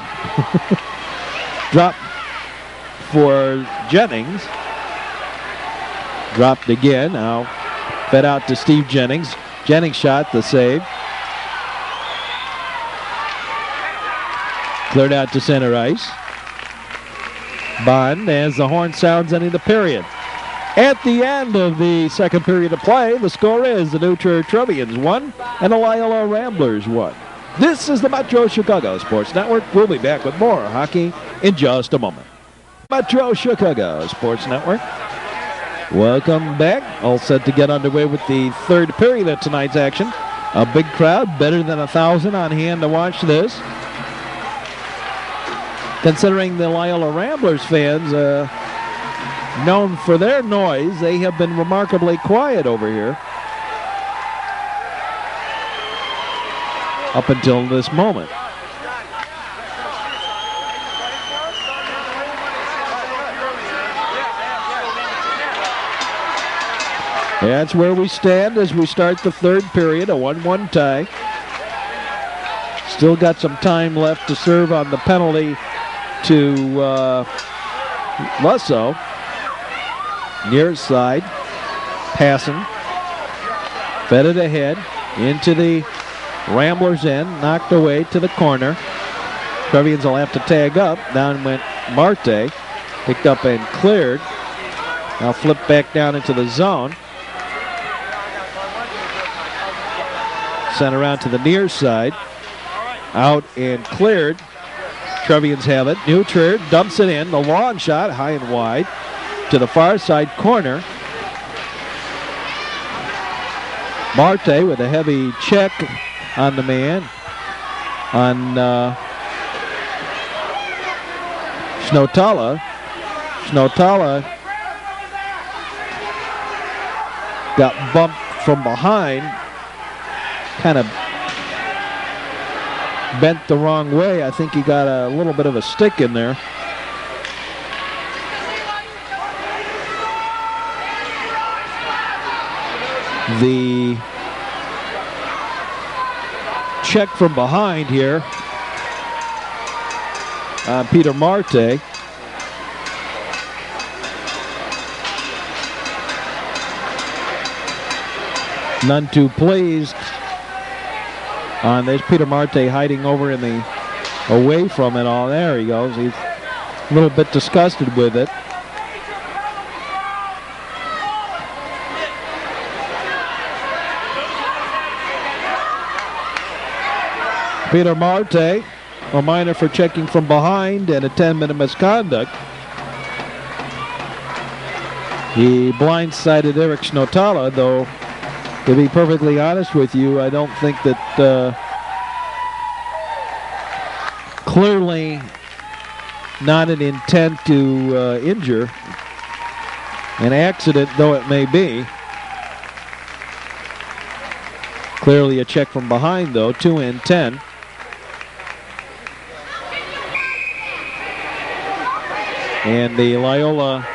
Drop for Jennings. Dropped again. Now fed out to Steve Jennings. Jennings shot, the save. Cleared out to center ice. Bond as the horn sounds ending the period. At the end of the 2nd period of play, the score is the New Trevians 1 and the Loyola Ramblers 1. This is the Metro Chicago Sports Network. We'll be back with more hockey in just a moment. Metro Chicago Sports Network. Welcome back. All set to get underway with the 3rd period of tonight's action. A big crowd, better than 1,000 on hand to watch this. Considering the Loyola Ramblers fans, known for their noise, they have been remarkably quiet over here up until this moment. That's where we stand as we start the 3rd period, a 1-1 tie. Still got some time left to serve on the penalty to Lusso. Near side, passing, fed it ahead. into the Ramblers end, knocked away to the corner. Trevians will have to tag up. Down went Marte, picked up and cleared. Now flip back down into the zone. Sent around to the near side. Out and cleared. Trevians have it. Neutrer dumps it in. The long shot, high and wide, to the far side corner. Marte with a heavy check on the man. On Snotala. Snotala got bumped from behind. Kind of bent the wrong way. I think he got a little bit of a stick in there. The check from behind here on Peter Marte. None too pleased. There's Peter Marte hiding over in the away from it all. There he goes. He's a little bit disgusted with it. Peter Marte, a minor for checking from behind and a 10-minute misconduct. He blindsided Eric Snotala, though, to be perfectly honest with you, I don't think that clearly not an intent to injure. An accident, though it may be. Clearly a check from behind, though, 2 and 10. And the Loyola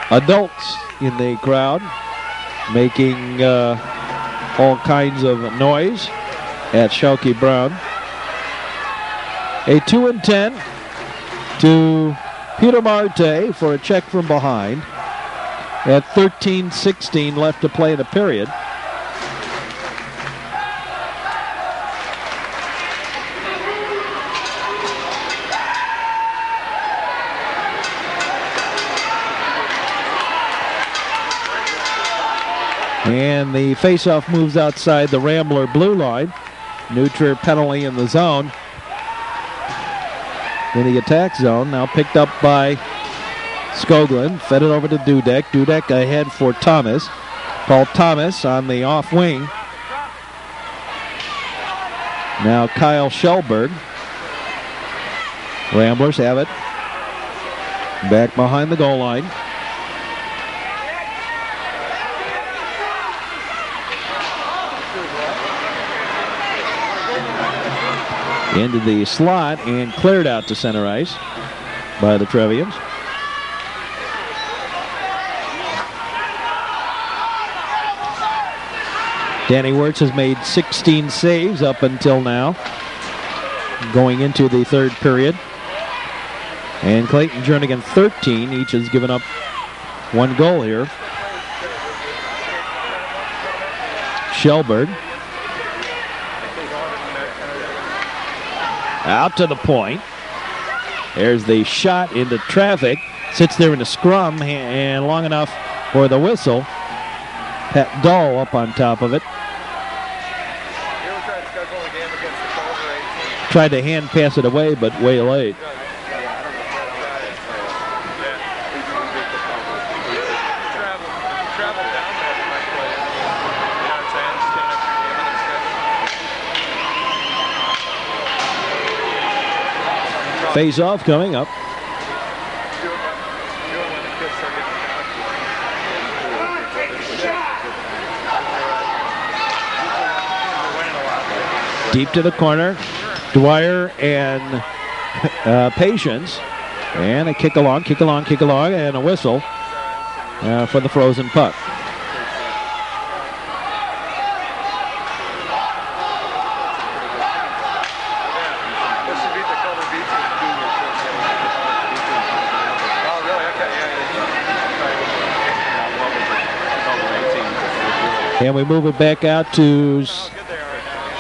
adults in the crowd making all kinds of noise at Schalke Brown. A 2 and 10 to Peter Marte for a check from behind at 13:16 left to play in the period. And the faceoff moves outside the Rambler blue line. Neutral penalty in the zone. In the attack zone, now picked up by Skoglund. Fed it over to Dudek. Dudek ahead for Thomas. Paul Thomas on the off wing. Now Kyle Schellberg. Ramblers have it. Back behind the goal line. Into the slot and cleared out to center ice by the Trevians. Danny Wirtz has made 16 saves up until now, going into the third period. And Clayton Jernigan 13. Each has given up 1 goal here. Schellberg. Out to the point. There's the shot into traffic. Sits there in the scrum and long enough for the whistle. Pat Dahl up on top of it. Tried to hand pass it away, but way late. Face off coming up. Deep to the corner. Dwyer and Patience. And a kick along, and a whistle for the frozen puck. And we move it back out to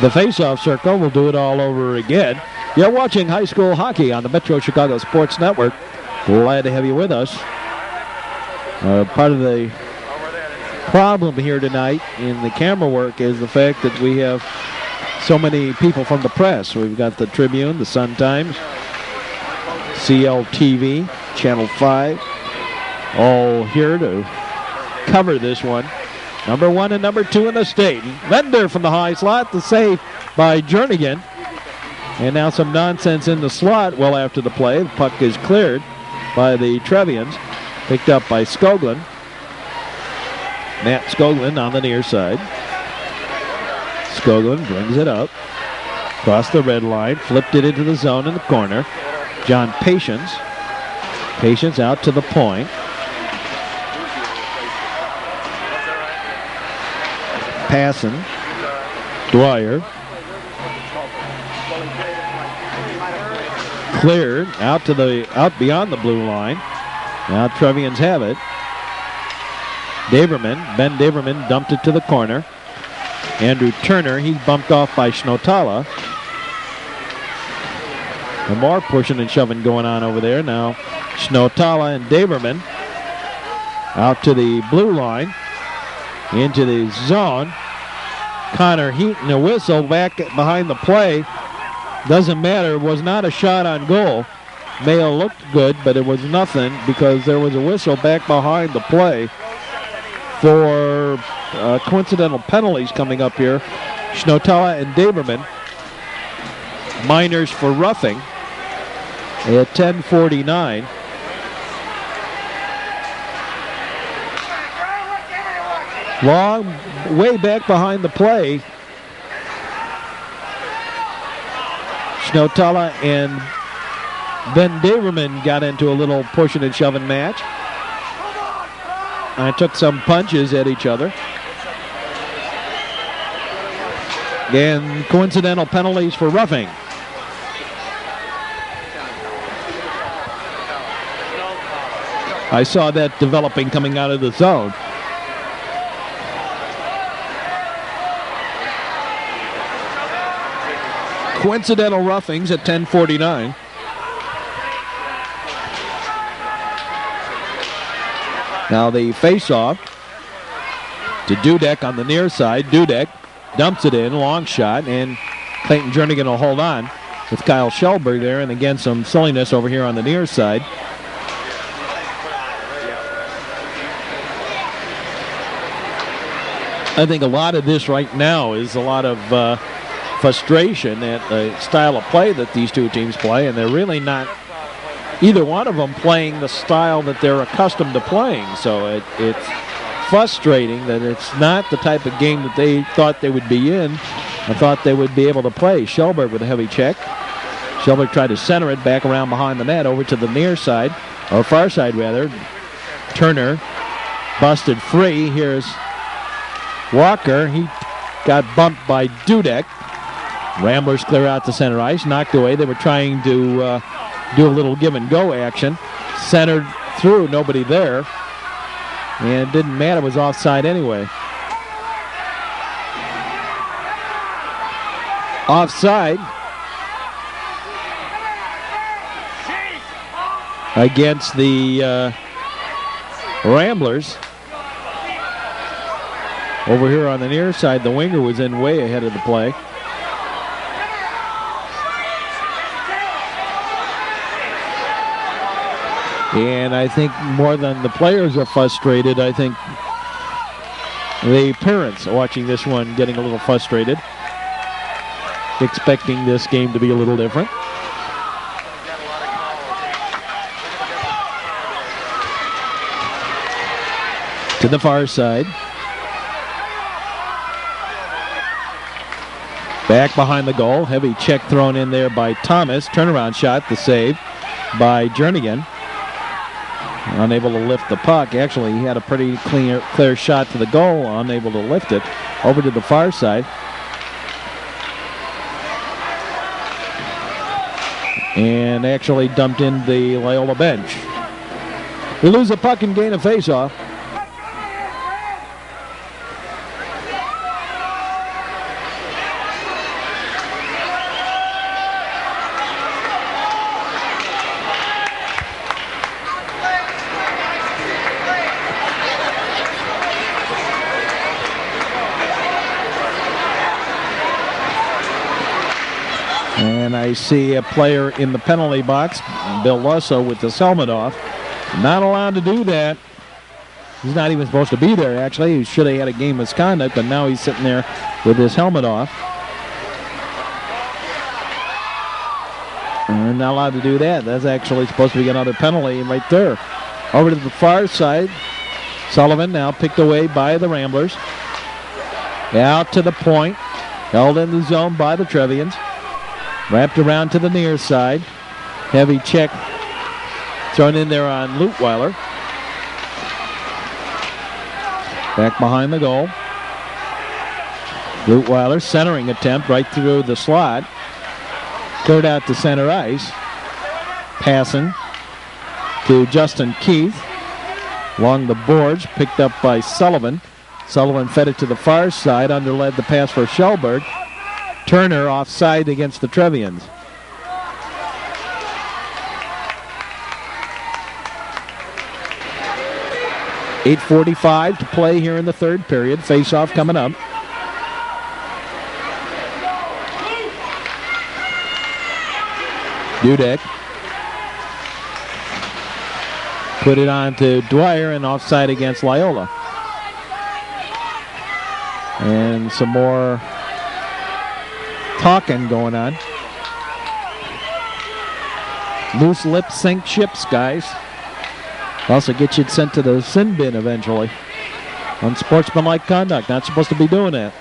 the face-off circle. We'll do it all over again. You're watching high school hockey on the Metro Chicago Sports Network. Glad to have you with us. Part of the problem here tonight in the camera work is the fact that we have so many people from the press. We've got the Tribune, the Sun-Times, CLTV, Channel 5, all here to cover this one. Number 1 and number 2 in the state. Lender from the high slot, the save by Jernigan. And now some nonsense in the slot well after the play. The puck is cleared by the Trevians. Picked up by Skoglund. Matt Skoglund on the near side. Skoglund brings it up. Across the red line. Flipped it into the zone in the corner. John Patience. Patience out to the point. Passing. Dwyer. Cleared out beyond the blue line. Now Trevians have it. Ben Daverman dumped it to the corner. Andrew Turner, he's bumped off by Schnotala. And more pushing and shoving going on over there. Now Schnotala and Daverman out to the blue line. Into the zone. Connor Heaton, a whistle back behind the play. Doesn't matter. It was not a shot on goal. May have looked good, but it was nothing because there was a whistle back behind the play for coincidental penalties coming up here. Schnotala and Daberman. Minors for roughing at 10:49. Long way back behind the play. Schnotala and Ben Daverman got into a little pushing and shoving match. And took some punches at each other. And coincidental penalties for roughing. I saw that developing coming out of the zone. Coincidental roughings at 10:49. Now the face-off to Dudek on the near side. Dudek dumps it in, long shot, and Clayton Jernigan will hold on with Kyle Schellberg there, and again some silliness over here on the near side. I think a lot of this right now is a lot of frustration at the style of play that these two teams play, and they're really not either one of them playing the style that they're accustomed to playing. So it's frustrating that it's not the type of game that they thought they would be in. I thought they would be able to play. Schellberg with a heavy check. Schellberg tried to center it back around behind the net over to the near side, or far side rather. Turner busted free. Here's Walker. He got bumped by Dudek. Ramblers clear out to center ice. Knocked away. They were trying to do a little give and go action. Centered through. Nobody there. And it didn't matter. It was offside anyway. Offside against the Ramblers. Over here on the near side, the winger was in way ahead of the play. And I think more than the players are frustrated, I think the parents watching this one getting a little frustrated, expecting this game to be a little different. To the far side. Back behind the goal. Heavy check thrown in there by Thomas. Turnaround shot, the save by Jernigan. Unable to lift the puck. Actually, he had a pretty clear shot to the goal. Unable to lift it. Over to the far side. And actually dumped in the Loyola bench. We lose the puck and gain a faceoff. And I see a player in the penalty box, Bill Lusso, with his helmet off. Not allowed to do that. He's not even supposed to be there, actually. He should have had a game misconduct, but now he's sitting there with his helmet off. And not allowed to do that. That's actually supposed to be another penalty right there. Over to the far side. Sullivan now picked away by the Ramblers. Out to the point. Held in the zone by the Trevians. Wrapped around to the near side. Heavy check thrown in there on Lutweiler. Back behind the goal. Lutweiler centering attempt right through the slot. Cleared out to center ice. Passing to Justin Keith. Along the boards, picked up by Sullivan. Sullivan fed it to the far side, underled the pass for Shellberg. Turner offside against the Trevians. .8:45 to play here in the third period. Face-off coming up. Dudek put it on to Dwyer and offside against Loyola. And some more talking going on. Loose lips sink ships, guys. Also get you sent to the sin bin eventually. Unsportsmanlike conduct. Not supposed to be doing that.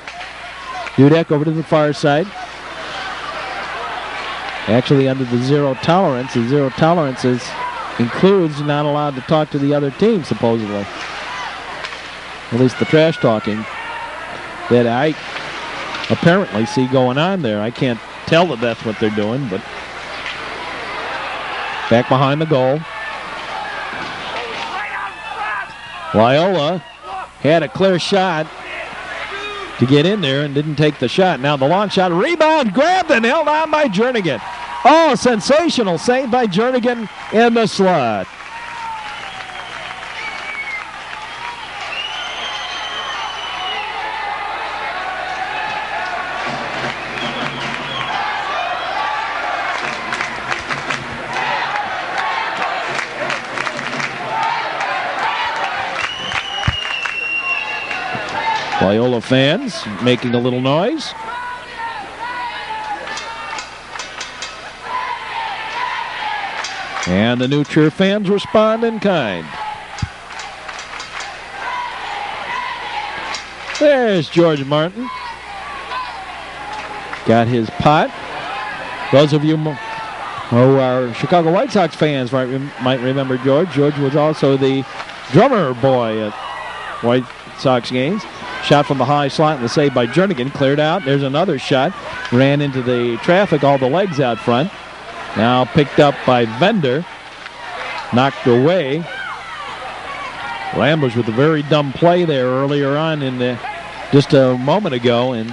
Dudek over to the far side. Actually under the zero tolerance. The zero tolerance includes not allowed to talk to the other team, supposedly. At least the trash talking that I apparently see going on there. I can't tell that that's what they're doing, but back behind the goal. Loyola had a clear shot to get in there and didn't take the shot. Now the long shot, rebound, grabbed and held on by Jernigan. Oh, sensational save by Jernigan in the slot. Loyola fans making a little noise. And the New Trier fans respond in kind. There's George Martin. Got his pot. Those of you who are Chicago White Sox fans might remember George. George was also the drummer boy at White Sox games. Shot from the high slot and the save by Jernigan. Cleared out. There's another shot. Ran into the traffic, all the legs out front. Now picked up by Vender. Knocked away. Ramblers with a very dumb play there earlier on just a moment ago, and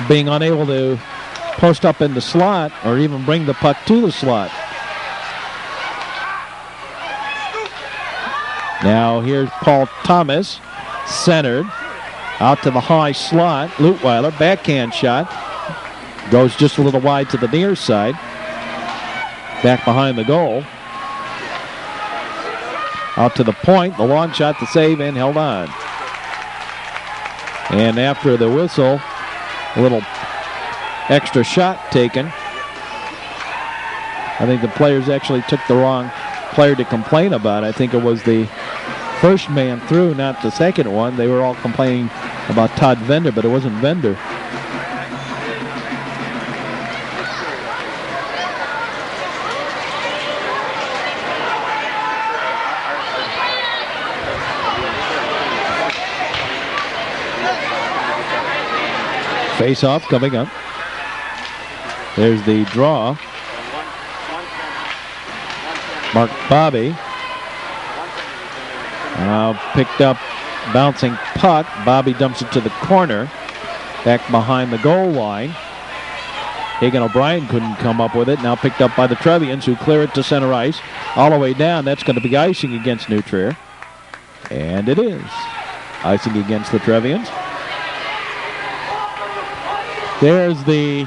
being unable to post up in the slot or even bring the puck to the slot. Now here's Paul Thomas. Centered. Out to the high slot. Lutweiler, backhand shot. Goes just a little wide to the near side. Back behind the goal. Out to the point. The long shot to save and held on. And after the whistle, a little extra shot taken. I think the players actually took the wrong player to complain about. I think it was the first man through, not the second one. They were all complaining about Todd Vender, but it wasn't Vender. Face-off coming up. There's the draw. Mark Bobby. Picked up, bouncing puck. Bobby dumps it to the corner. Back behind the goal line. Hagan O'Brien couldn't come up with it. Now picked up by the Trevians, who clear it to center ice. All the way down. That's going to be icing against New Trier. And it is. Icing against the Trevians. There's the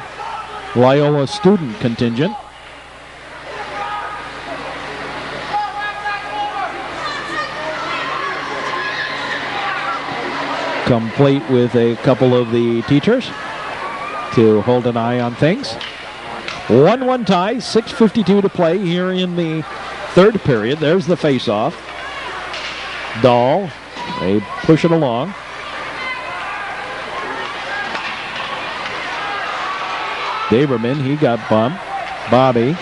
Loyola student contingent. Complete with a couple of the teachers to hold an eye on things. 1-1 tie, 6:52 to play here in the third period. There's the face-off. Dahl, they push it along. Daverman, he got bumped. Bobby,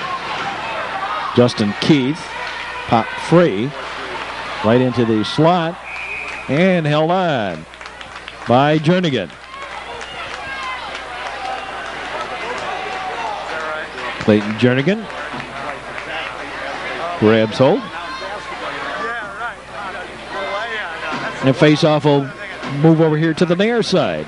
Justin Keith, popped free, right into the slot, and held on by Jernigan. Clayton Jernigan grabs hold. And face-off will move over here to the near side.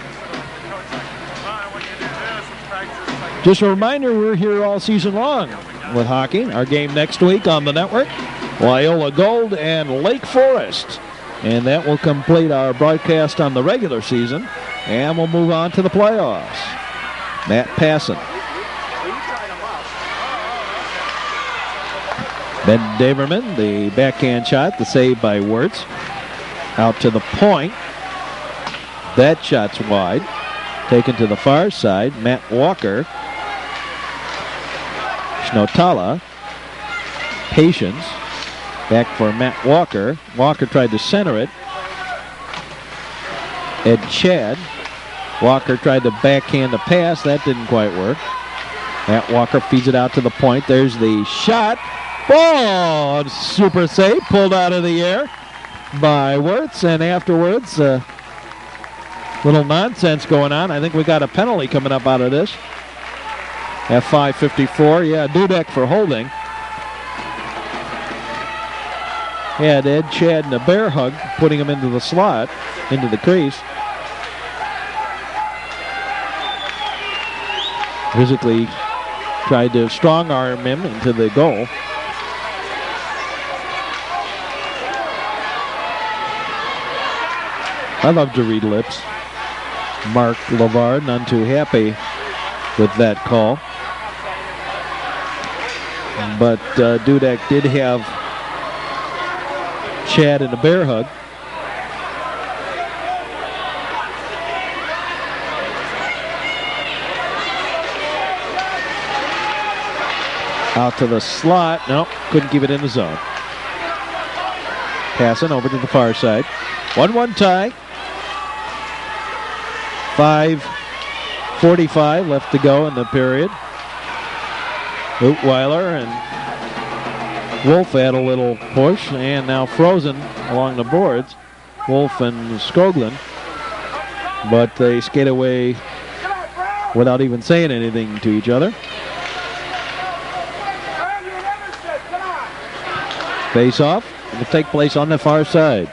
Just a reminder, we're here all season long with hockey. Our game next week on the network, Loyola Gold and Lake Forest. And that will complete our broadcast on the regular season. And we'll move on to the playoffs. Matt Passon. Ben Daverman, the backhand shot, the save by Wirtz. Out to the point. That shot's wide. Taken to the far side. Matt Walker. Schnotala. Patience. Back for Matt Walker. Walker tried to center it. Ed Chad. Walker tried to backhand the pass. That didn't quite work. Matt Walker feeds it out to the point. There's the shot. Oh, super save. Pulled out of the air by Wirtz. And afterwards, little nonsense going on. I think we got a penalty coming up out of this. At 5:54. Yeah, Dudek for holding. Had Ed Chad in a bear hug, putting him into the slot, into the crease. Physically tried to strong arm him into the goal. I love to read lips. Mark LeVar, none too happy with that call. But Dudek did have Chad in a bear hug. Out to the slot. Nope, couldn't keep it in the zone. Passing over to the far side. 1-1 tie. 5:45 left to go in the period. Ootweiler and Wolf had a little push, and now frozen along the boards. Wolf and Skoglund. But they skate away without even saying anything to each other. Face-off will take place on the far side.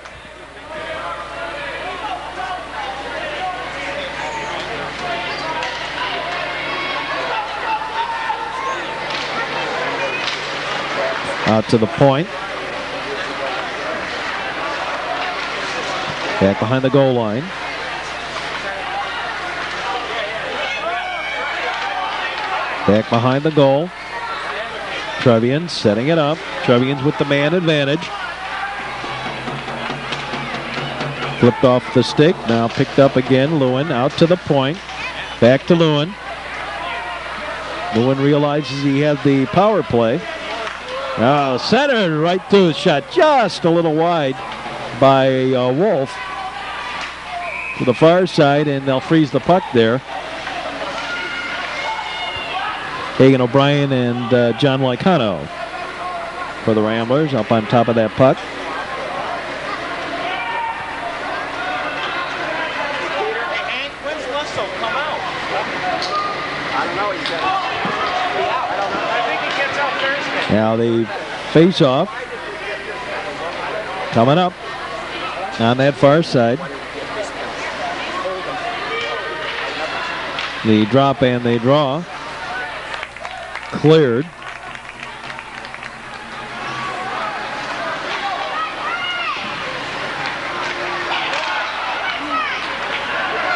Out to the point. Back behind the goal line. Back behind the goal. Trevians setting it up. Trevians with the man advantage. Flipped off the stick. Now picked up again. Lewin out to the point. Back to Lewin. Lewin realizes he has the power play. Centered right through the shot. Just a little wide by Wolf. To the far side, and they'll freeze the puck there. Hagan O'Brien and John Lycano for the Ramblers up on top of that puck. When's Lusso come out? I don't know. He's got I don't know. I think he gets out Thursday. Now the face-off coming up on that far side. The drop and the draw. Cleared.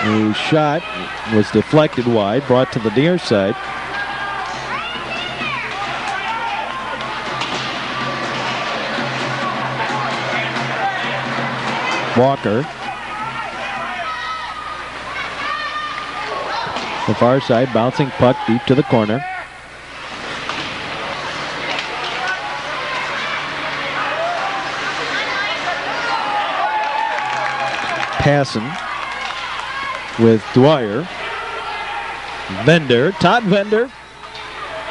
The shot was deflected wide, brought to the near side. Walker. The far side, bouncing puck deep to the corner. Passing with Dwyer. Todd Vender.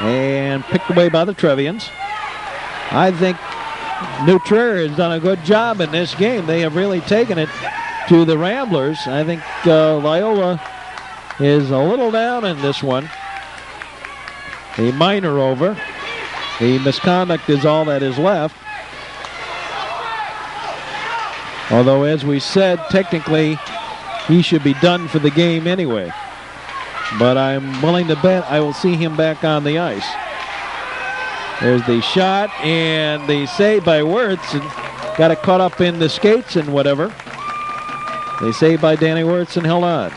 And picked away by the Trevians. I think New Trier has done a good job in this game. They have really taken it to the Ramblers. I think Loyola is a little down in this one. A minor over. The misconduct is all that is left. Although, as we said, technically he should be done for the game anyway. But I'm willing to bet I will see him back on the ice. There's the shot and the save by Wirtz, and got it caught up in the skates and whatever. They save by Danny Wirtz and held on.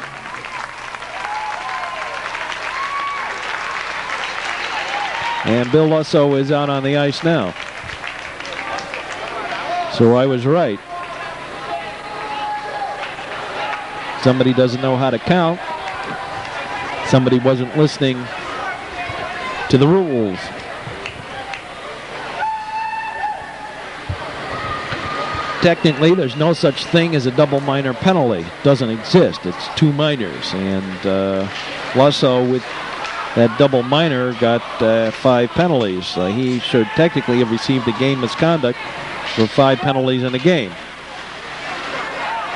And Bill Lusso is out on the ice now. So I was right. Somebody doesn't know how to count. Somebody wasn't listening to the rules. Technically, there's no such thing as a double minor penalty. It doesn't exist. It's 2 minors. And Lusso, with that double minor, got 5 penalties. He should technically have received a game misconduct for 5 penalties in a game.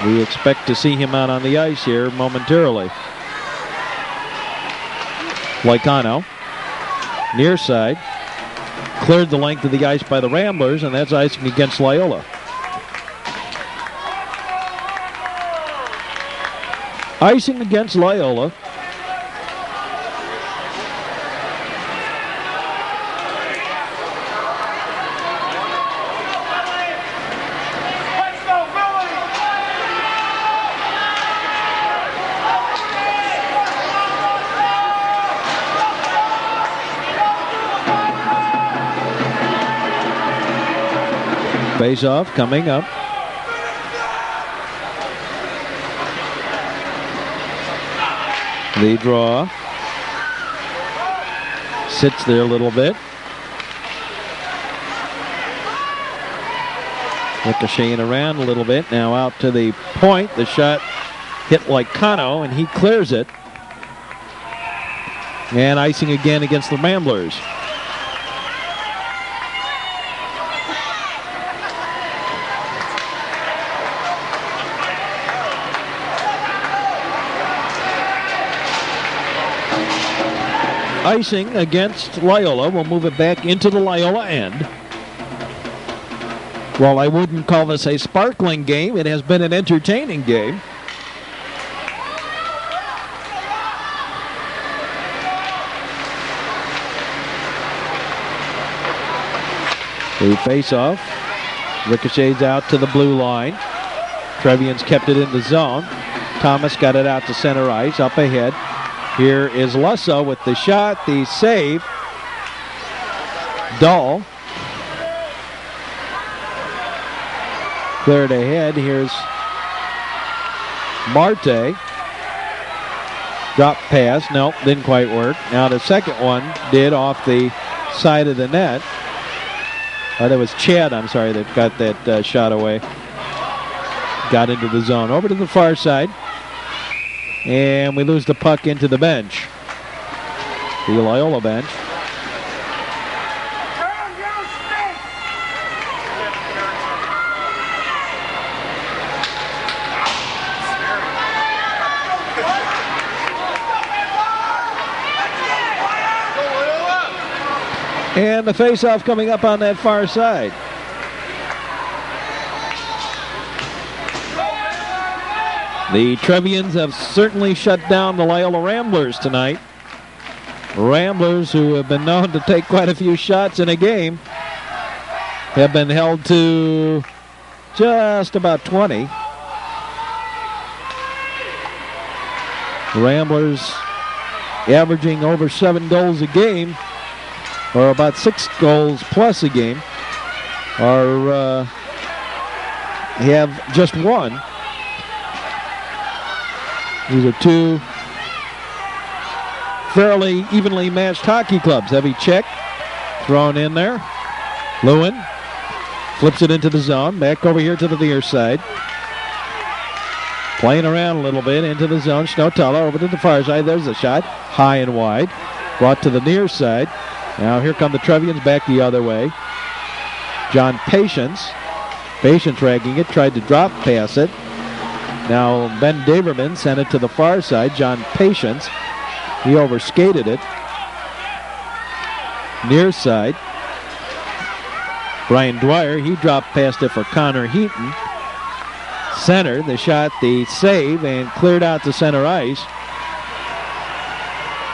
We expect to see him out on the ice here momentarily. Lycano, near side, cleared the length of the ice by the Ramblers, and that's icing against Loyola. Icing against Loyola. Face-off coming up. The draw. Sits there a little bit. Ricocheting around a little bit. Now out to the point. The shot hit Lycano, and he clears it. And icing again against the Ramblers. Icing against Loyola. We'll move it back into the Loyola end. While I wouldn't call this a sparkling game, it has been an entertaining game. The face-off. Ricochets out to the blue line. Trevians kept it in the zone. Thomas got it out to center ice, up ahead. Here is Lusso with the shot, the save. Dahl. Cleared ahead. Here's Marte. Drop pass. Nope, didn't quite work. Now the second one did off the side of the net. Oh, that was Chad, I'm sorry, that got that shot away. Got into the zone. Over to the far side. And we lose the puck into the bench. The Loyola bench. And the face-off coming up on that far side. The Trevians have certainly shut down the Loyola Ramblers tonight. Ramblers, who have been known to take quite a few shots in a game, have been held to just about 20. Ramblers averaging over 7 goals a game, or about 6 goals plus a game, are have just one. These are two fairly evenly matched hockey clubs. Heavy check thrown in there. Lewin flips it into the zone. Back over here to the near side. Playing around a little bit into the zone. Schnotella over to the far side. There's the shot. High and wide. Brought to the near side. Now here come the Trevians back the other way. John Patience. Patience dragging it. Tried to drop pass it. Now Ben Daverman sent it to the far side. John Patience. He overskated it. Near side. Brian Dwyer, he dropped past it for Connor Heaton. Center, the shot, the save, and cleared out to center ice.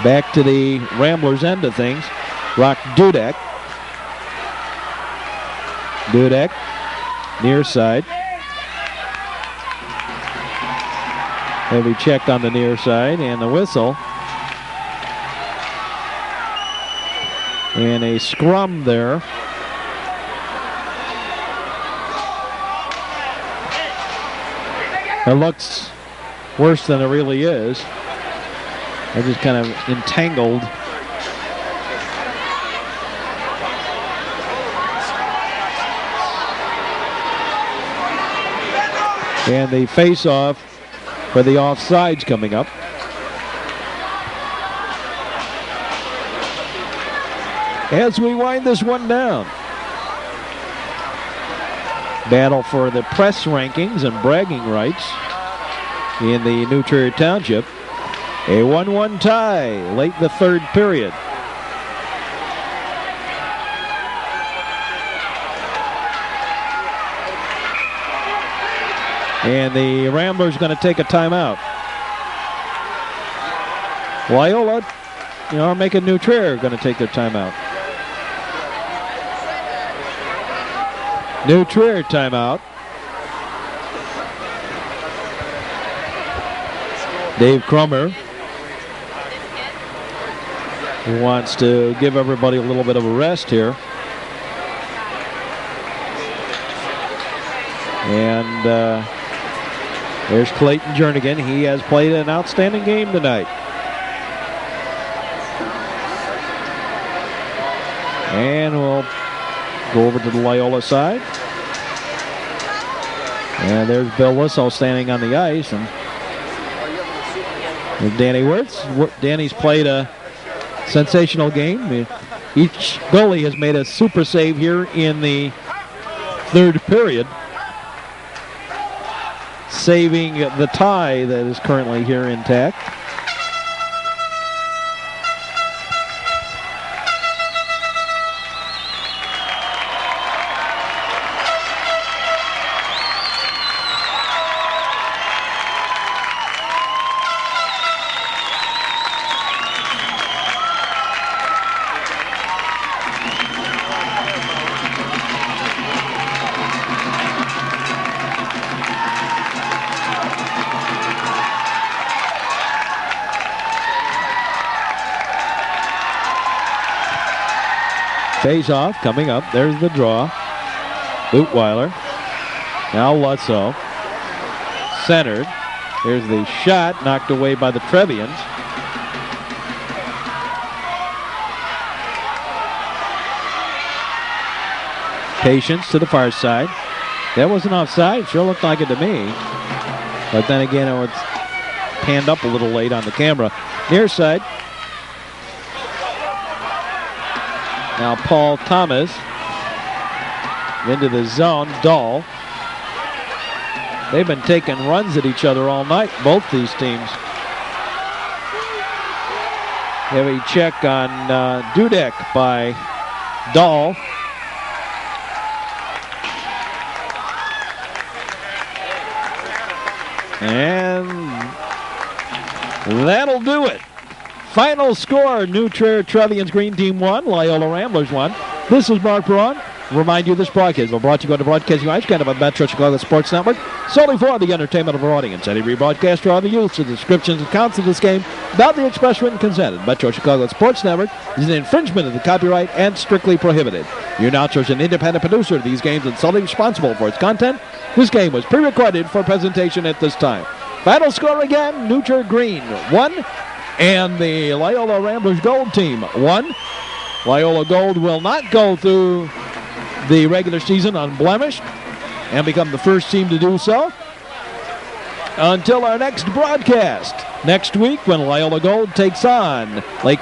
Back to the Ramblers end of things. Rock Dudek. Dudek, near side. Heavy check on the near side, and the whistle. And a scrum there. It looks worse than it really is. They're just kind of entangled. And the face-off for the offsides coming up. As we wind this one down. Battle for the press rankings and bragging rights in the New Trier Township. A 1-1 tie late in the third period. And the Ramblers going to take a timeout. Loyola, are making New Trier going to take their timeout. New Trier timeout. Dave Crummer wants to give everybody a little bit of a rest here. And there's Clayton Jernigan. He has played an outstanding game tonight. And we'll go over to the Loyola side. And there's Bill Lissow standing on the ice. And Danny Wirtz. Danny's played a sensational game. Each goalie has made a super save here in the third period, saving the tie that is currently here intact. Face-off coming up. There's the draw. Bootweiler. Now Lutzow. Centered. Here's the shot. Knocked away by the Trevians. Patience to the far side. That wasn't offside. Sure looked like it to me. But then again, it was panned up a little late on the camera. Near side. Now Paul Thomas into the zone. Dahl. They've been taking runs at each other all night, both these teams. Heavy check on Dudek by Dahl. And that'll do it. Final score, New Trier Trevians Green Team 1, Loyola Ramblers 1. This is Mark Braun. remind you this broadcast will brought to you by the Broadcasting Rights kind of a Metro Chicago Sports Network, solely for the entertainment of our audience. Any rebroadcast or other use of the descriptions and counts of this game without the express written consent of Metro Chicago Sports Network is an infringement of the copyright and strictly prohibited. Your announcer is an independent producer of these games and solely responsible for its content. This game was pre-recorded for presentation at this time. Final score again, Nutria Green 1 and the Loyola Ramblers Gold team 1. Loyola Gold will not go through the regular season unblemished and become the first team to do so until our next broadcast next week when Loyola Gold takes on Lake